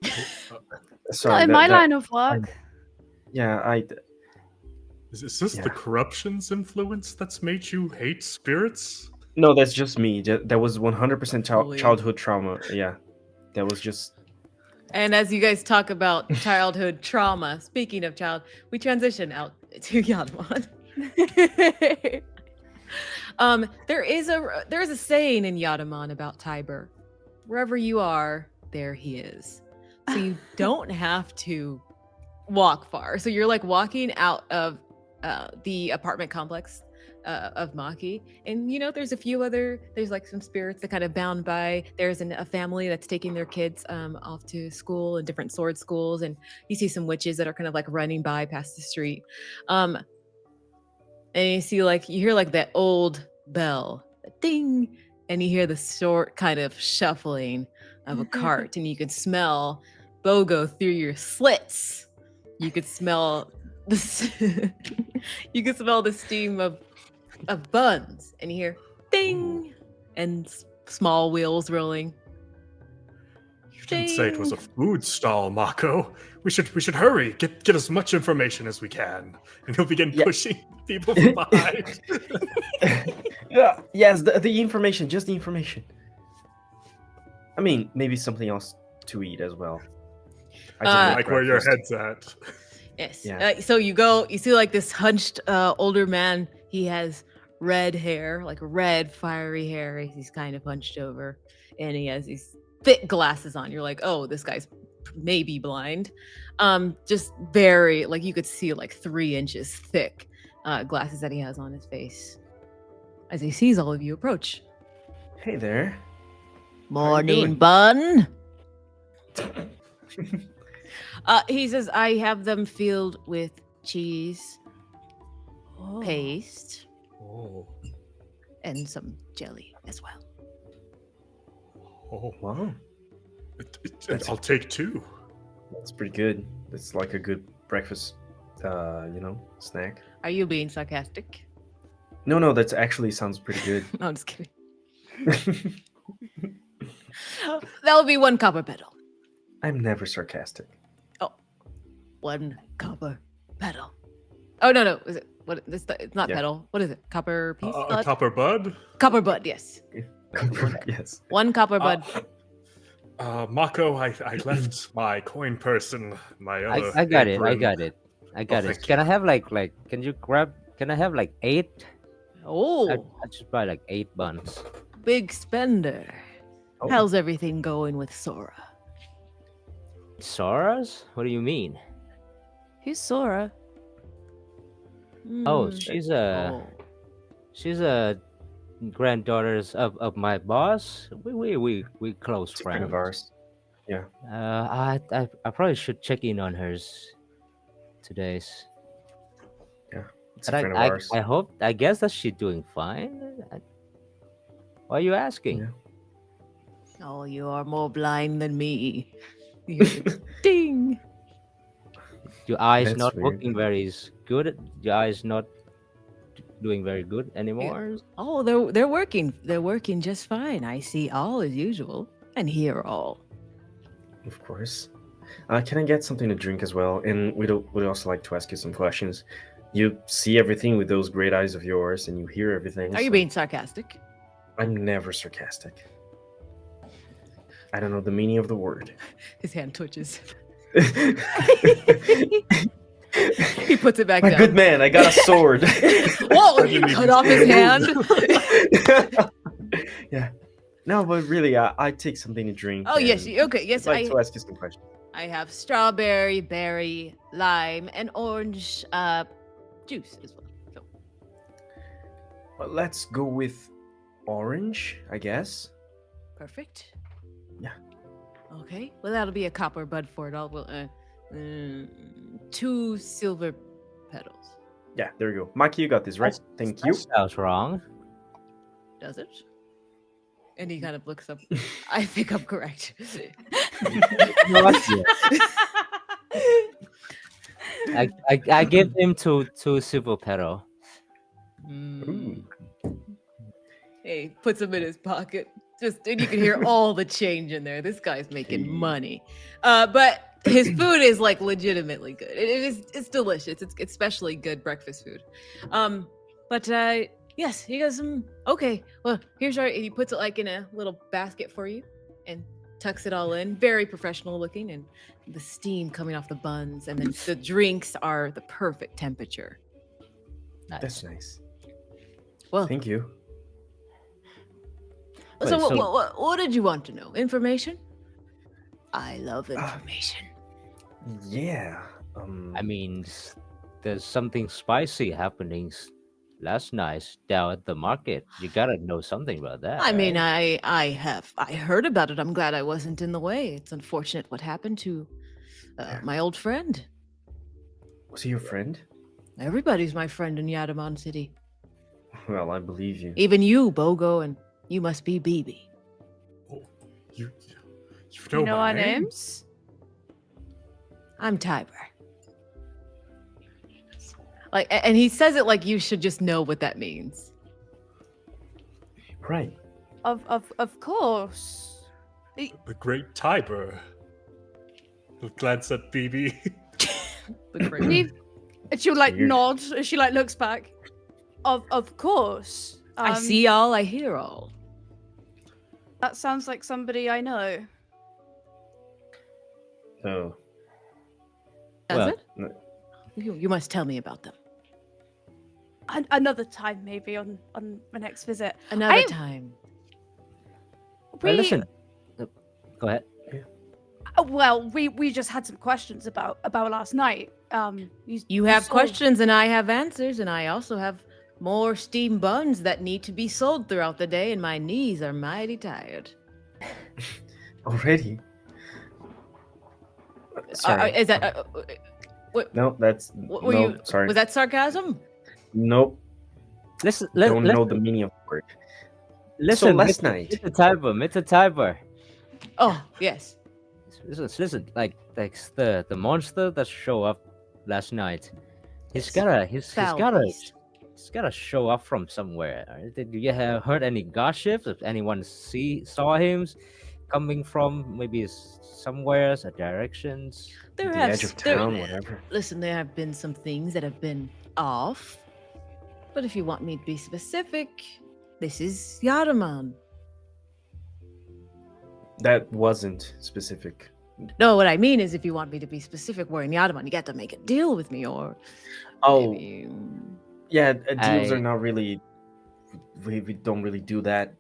Not sorry. in my line of work. Yeah, Is this Yeah. the corruption's influence that's made you hate spirits? no, that's just me. That was 100% Totally. childhood trauma. Yeah, that was just. And as you guys talk about childhood trauma, speaking of child, we transition out to Yadamon. There is a saying in Yadamon about Tiber. Wherever you are, there he is. So you don't have to walk far. So you're like walking out of the apartment complex of Maki, and there's a few there's like some spirits that kind of bound by. There's a family that's taking their kids off to school in different sword schools, and you see some witches that are kind of like running by past the street, and you hear like that old bell, a ding, and you hear the short kind of shuffling of a cart, and you can smell Bogo through your slits. You could smell the you can smell the steam of buns, and you hear ding and small wheels rolling. You didn't say it was a Ding. food stall, Mako. We should hurry. Get as much information as we can, and he'll begin Yeah. pushing people from behind. Yeah, yes, the information, just the information. I mean, maybe something else to eat as well. I just need Like where your breakfast. head's at. Yes. Yeah. So you see like this hunched older man. He has red hair, like red fiery hair. He's kind of hunched over, and he has these thick glasses on. You're like, oh, this guy's maybe blind. Just very like you could see like 3 inches thick glasses that he has on his face as he sees all of you approach. Hey there. Morning, doing? bun. He says, I have them filled with cheese, paste, Oh. and some jelly as well. Oh. Wow, I'll take 2. that's pretty good. That's like a good breakfast, snack. Are you being sarcastic? No, that actually sounds pretty good. No, I'm just kidding. That would be 1 copper petal. I'm never sarcastic. 1 copper petal. Oh no! Is it what? It's not Yeah. petal. What is it? Copper piece? A Bud? copper bud? Copper bud. Yes. Yes. 1 copper bud. Mako, I left my coin purse in my other I got it. I apron. got it. I got it. thank Can I have like? Can you grab? Can I have like 8? Oh, I just buy like 8 buns. big spender. Oh. How's everything going with Sora? Sora's? What do you mean? Who's Sora? Oh, Hmm. she's a granddaughters of my boss. We close It's a friend friends. of ours. I probably should check in on hers today's. It's a But friend of ours. I guess that she's doing fine. Why are you asking? Yeah. Oh, you are more blind than me. You hear the Ding. Your eyes That's not weird. working very good. Your eyes not doing very good anymore. Oh, they're working. They're working just fine. I see all as usual and hear all. Of course. Can I get something to drink as well? And we'd also like to ask you some questions. You see everything with those great eyes of yours, and you hear everything. Are you so being sarcastic? I'm never sarcastic. I don't know the meaning of the word. His hand twitches. He puts it back My down. good man, I got a sword. Whoa! You cut off his hand. Yeah. No, but really, I take something to drink. Oh yes, and okay. Yes, I'd like to ask you some questions. I have strawberry, berry, lime, and orange juice as well. So, Well, let's go with orange, I guess. perfect. Yeah. Okay. Well, that'll be a copper bud for it all. Well, 2 silver petals. Yeah, there we go. Maki, you got this, right? Thank you. That sounds wrong. Does it? And he kind of looks up. I think I'm correct. I give him two silver petal. Mm. Hey, puts them in his pocket. And you can hear all the change in there. This guy's making money. But his food is like legitimately good. It's delicious. It's especially good breakfast food. But yes, he goes, okay, well, here's our, he puts it like in a little basket for you and tucks it all in. Very professional looking, and the steam coming off the buns, and then the drinks are the perfect temperature. That's nice. Well, Thank you. so, Wait, so- what did you want to know? Information? I love information. Yeah. I mean, there's something spicy happening last night down at the market. You gotta know something about that. I mean, right? I heard about it. I'm glad I wasn't in the way. It's unfortunate what happened to my old friend. Was he your friend? Everybody's my friend in Yadamon City. Well, I believe you. Even you, Bogo, and you must be Beebee. Oh, you You know my our name? names? I'm Tiber. Like, and he says it like you should just know what that means. Right. Of course. The great Tiber. He'll glance at Beebee. The great- We've and she'll like Weird. nod as she like looks back. Of course. I see all, I hear all. That sounds like somebody I know. Oh. Does Well, it? no. You must tell me about them. Another time, maybe on my next visit. Another I- time. Well, listen. Go ahead. Well, we just had some questions about last night. You have saw- questions and I have answers, and I also have more steam buns that need to be sold throughout the day, and my knees are mighty tired. Already? Sorry. Is that No, that's were no. you? Sorry. Was that sarcasm? Nope. Listen. Don't know the meaning of the word. Listen. last night- Mr. Tiber. Oh yes. Listen. Like the monster that showed up last night. He's Foul beast. gotta show up from somewhere. Did you have heard any gossip? If anyone saw him coming from maybe somewhere, directions? There the have edge of there- town, whatever. Listen, there have been some things that have been off, but if you want me to be specific, this is Yaraman. That wasn't specific. No, what I mean is, if you want me to be specific, we're in Yaraman. You got to make a deal with me, or Oh, maybe, yeah. Deals I- are not really. We don't really do that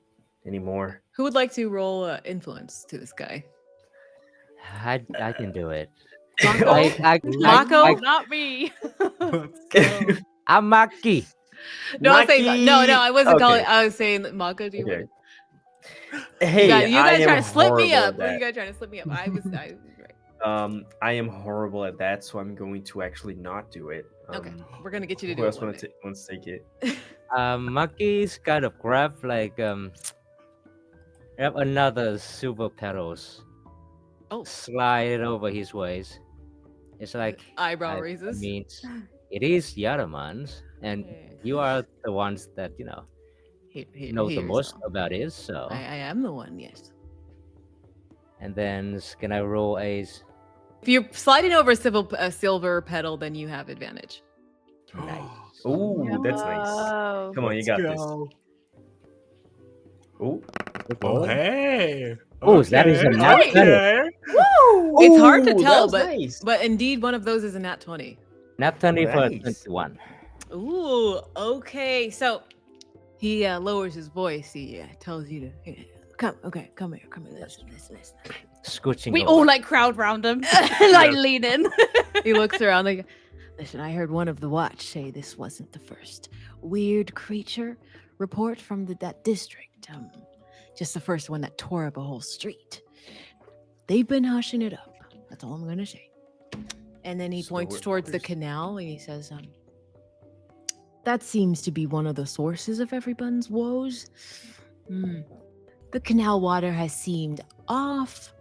anymore. who would like to roll influence to this guy? I can do it. Mako? I- Not me. I'm Maki. No, I was saying Maki! no. I wasn't calling. Okay. I was saying Mako. Do you Okay. want Hey, you guys I trying am to slip me horrible up? at What are you that. guys trying to slip me up? I was right. I am horrible at that, so I'm going to actually not do it. Okay, we're gonna get you to Who do else it. One wants day. to take it? Maki's kind of grab grab another silver petals, Oh, slide it over his waist. It's like eyebrow I raises. means it is Yaraman's, and you are the ones that know the here's most all. about it. So, I am the one. Yes. and then can I roll a? If you're sliding over a silver petal, then you have advantage. Ooh, that's nice. Oh. Come on, you got this. Ooh. Oh, hey. Oh, that is a Okay, nat 20. okay. It's hard to Ooh, tell, that was but nice. but indeed one of those is a nat 20. Nat 20 for Nice. 21. Ooh, okay. So he lowers his voice. He tells you to come. Okay, come here. Listen. Scooching. We over. all like crowd round him, like lean in. He looks around like, listen, I heard one of the watch say this wasn't the first weird creature report from that district. Just the first one that tore up a whole street. They've been hushing it up. That's all I'm gonna say. And then he So points we're towards the orders. canal and he says, that seems to be one of the sources of everyone's woes. The canal water has seemed off.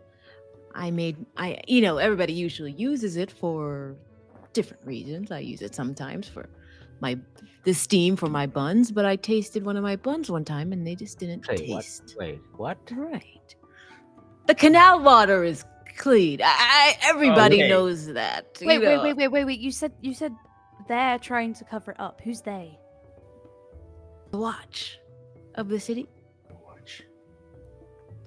Everybody usually uses it for different reasons. I use it sometimes for the steam for my buns, but I tasted one of my buns one time and they just didn't taste Wait, what? right. The canal water is clean. Everybody Okay. knows that. Wait. You said they're trying to cover it up. Who's they? The watch of the city. Watch.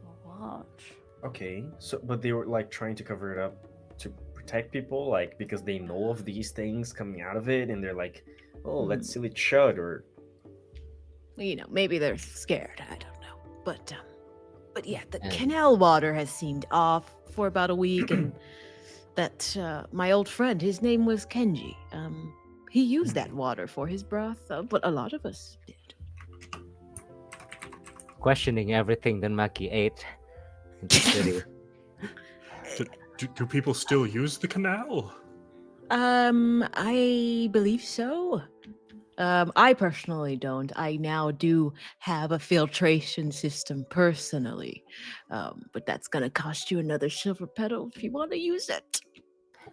The watch. Okay, so but they were like trying to cover it up to protect people, like because they know of these things coming out of it, and they're like, "Oh, let's seal it shut," or Maybe they're scared. I don't know. But yeah, the And- canal water has seemed off for about a week, and that my old friend, his name was Kenji. He used that water for his broth, but a lot of us did. Questioning everything that Maki ate in the city. Do people still use the canal? I believe so. I personally don't. I now do have a filtration system personally, but that's gonna cost you another silver pedal if you want to use it.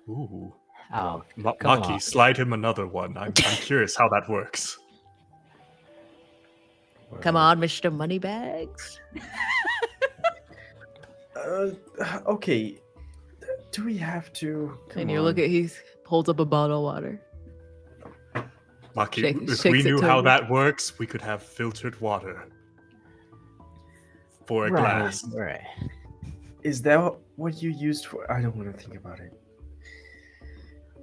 Ooh. Oh, come Maki, on. slide him another one. I'm curious how that works. Come on, Mr. Moneybags. Okay. Do we have to? And you look at he holds up a bottle of water. Maki, if shakes we it knew to how you. that works, we could have filtered water for a glass. Right. Is that what you used for? I don't want to think about it.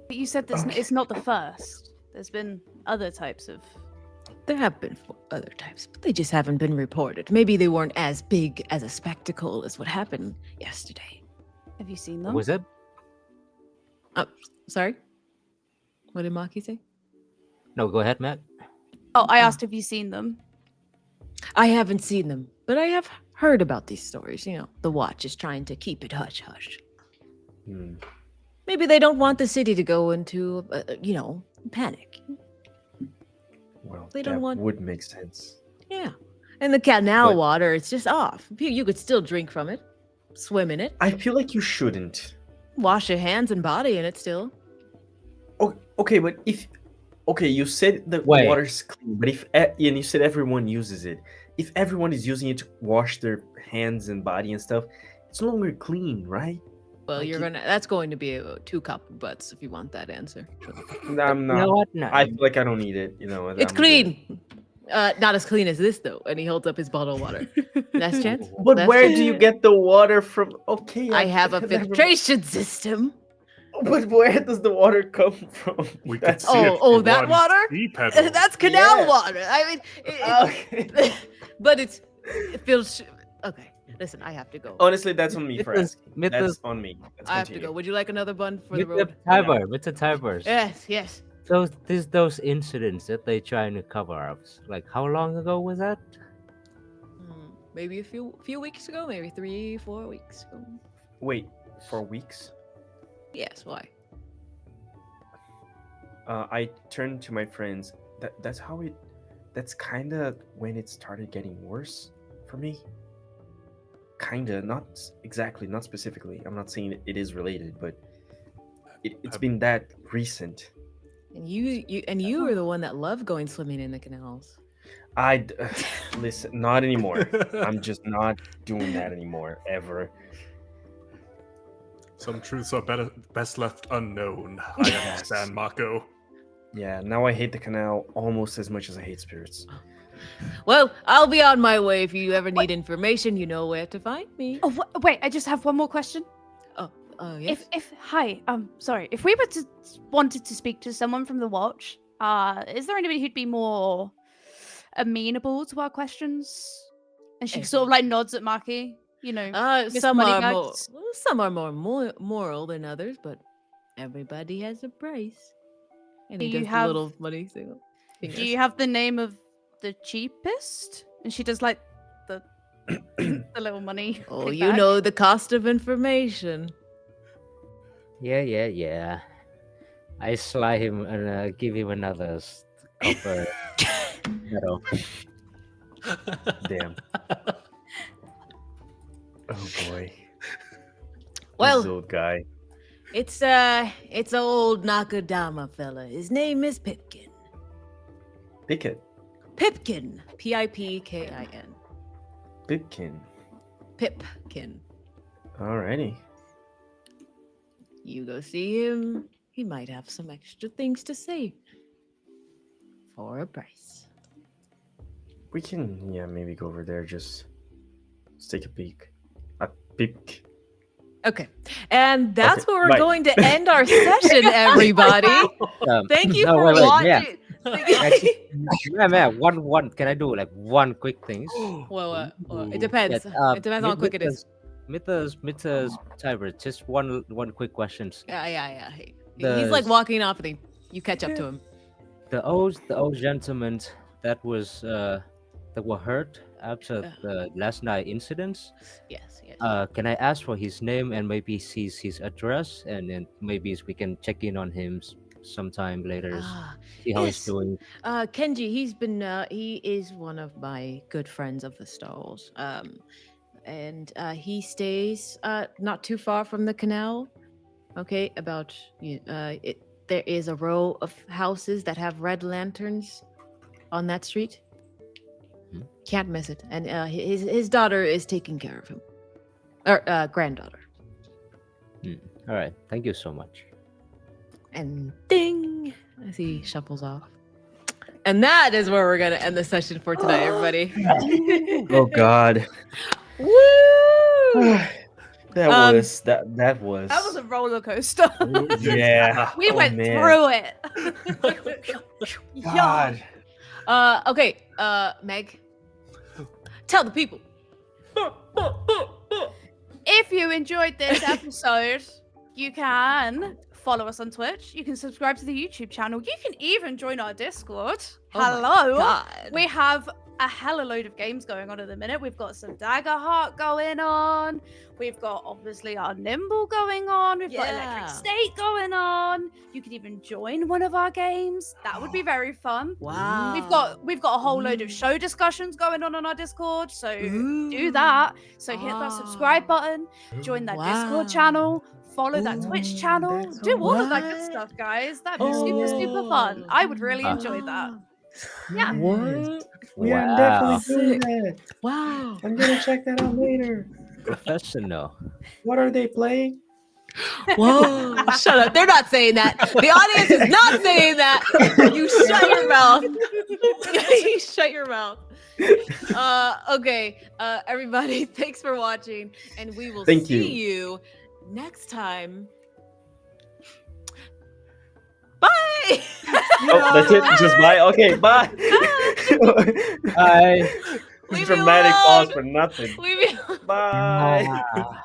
But you said this, it's not the first. There's been other types of. There have been other types, but they just haven't been reported. Maybe they weren't as big as a spectacle as what happened yesterday. Have you seen them? Was it? Oh, sorry. What did Maki say? No, go ahead, Matt. Oh, I asked have you seen them? I haven't seen them, but I have heard about these stories. You know, the Watch is trying to keep it hush hush. Hmm. Maybe they don't want the city to go into, panic. Well, They don't that want- would make sense. Yeah. And the canal But- water, it's just off. You could still drink from it, swim in it, I feel like you shouldn't. wash your hands and body in it still. Oh, okay, but if you said the Wait. water's clean, but and you said everyone uses it. If everyone is using it to wash their hands and body and stuff, it's no longer clean, right? Well, Like that's going to be 2 copper butts if you want that answer. I'm You know not. what? No. I feel like I don't need it. It's I'm clean. Not as clean as this though. And he holds up his bottle of water. Last chance. good. But Last where chance? do you get the water from? Okay, I have a never- filtration system. But where does the water come from? We could That's- see it Oh, through that one water? sea pedal. That's canal Yeah. water. I mean, Okay. but it feels. Okay, listen, I have to go. Honestly, that's on me for Mythos- asking. Mythos- That's on me. Let's I have to continue. go. Would you like another bun for the Mr. road? Tiber, Mr. Tibers. Yes. Those incidents that they trying to cover up. Like how long ago was that? Maybe a few weeks ago, maybe 3-4 weeks ago. Wait, for weeks? Yes. Why? I turned to my friends. That's how it. That's kind of when it started getting worse for me. Kinda, not exactly, not specifically. I'm not saying it is related, but it's been that recent. And you were the one that loved going swimming in the canals. Listen, not anymore. I'm just not doing that anymore ever. Some truths are best left unknown. I understand, Mako. Yeah, now I hate the canal almost as much as I hate spirits. Well, I'll be on my way. If you ever need information, you know where to find me. Oh, wait, I just have one more question. Yes. Sorry, if we were to wanted to speak to someone from the Watch, is there anybody who'd be more amenable to our questions? And she sort of like nods at Maki, Miss Some are Moneybags. more moral than others, but everybody has a price. And Do he you does the have- little money signal. Do you have the name of the cheapest? And she does like the the little money. Oh, kickback. you know the cost of information. Yeah. I slide him and give him another copper medal. Damn. Oh boy. Well, This old guy. it's old Nakadama fella. His name is Pipkin. Pick it. Pipkin. Pipkin. Pipkin. Pipkin. Alrighty. You go see him. He might have some extra things to say. For a price. We can, maybe go over there. Just take a peek. A peek. Okay. And that's Okay, where we're bye. going to end our session, everybody. Thank you no, for wait, watching. Man, one. Can I do like one quick thing? Well, it depends. It depends on how quick it is. Mythos, Tiber, just one quick question. Yeah. He's The- like walking off and you catch up to him. The old gentleman that were hurt after the last night incidents. Yes. Can I ask for his name and maybe his address, and then maybe we can check in on him sometime later. Ah, See how he's yes. doing. Kenji, he is one of my good friends of the stalls. And he stays not too far from the canal. Okay, about there is a row of houses that have red lanterns on that street. Hmm. Can't miss it. And his daughter is taking care of him, or granddaughter. All right, thank you so much. And ding, as he shuffles off. And that is where we're gonna end the session for tonight, everybody. Oh God. Woo! That was. That was a roller coaster. Yeah. We Oh, went man. through it. Yeah. God. Okay, Meg, tell the people. If you enjoyed this episode, you can follow us on Twitch. You can subscribe to the YouTube channel. You can even join our Discord. Oh my Hello. God. We have a hella load of games going on at the minute. We've got some Daggerheart going on. We've got obviously our Nimble going on. We've got Yeah. Electric State going on. You can even join one of our games. That would be very fun. Wow. We've got a whole load of show discussions going on our Discord, so do that. So hit that subscribe button, join that Discord channel, follow that Twitch channel, that's do so all of that good what? stuff, guys. That'd be super, super fun. I would really enjoy that. Yeah. What? We are Wow. definitely doing that. Wow. I'm gonna check that out later. Professional. What are they playing? Whoa. Shut up. They're not saying that. The audience is not saying that. You shut your mouth. You shut your mouth. Okay. Everybody, thanks for watching. And we will Thank see you next time. Bye. Oh, that's it. Just bye. Okay, bye. Bye. Leave me Dramatic pause alone. for nothing. Leave me alone. Bye. Ah.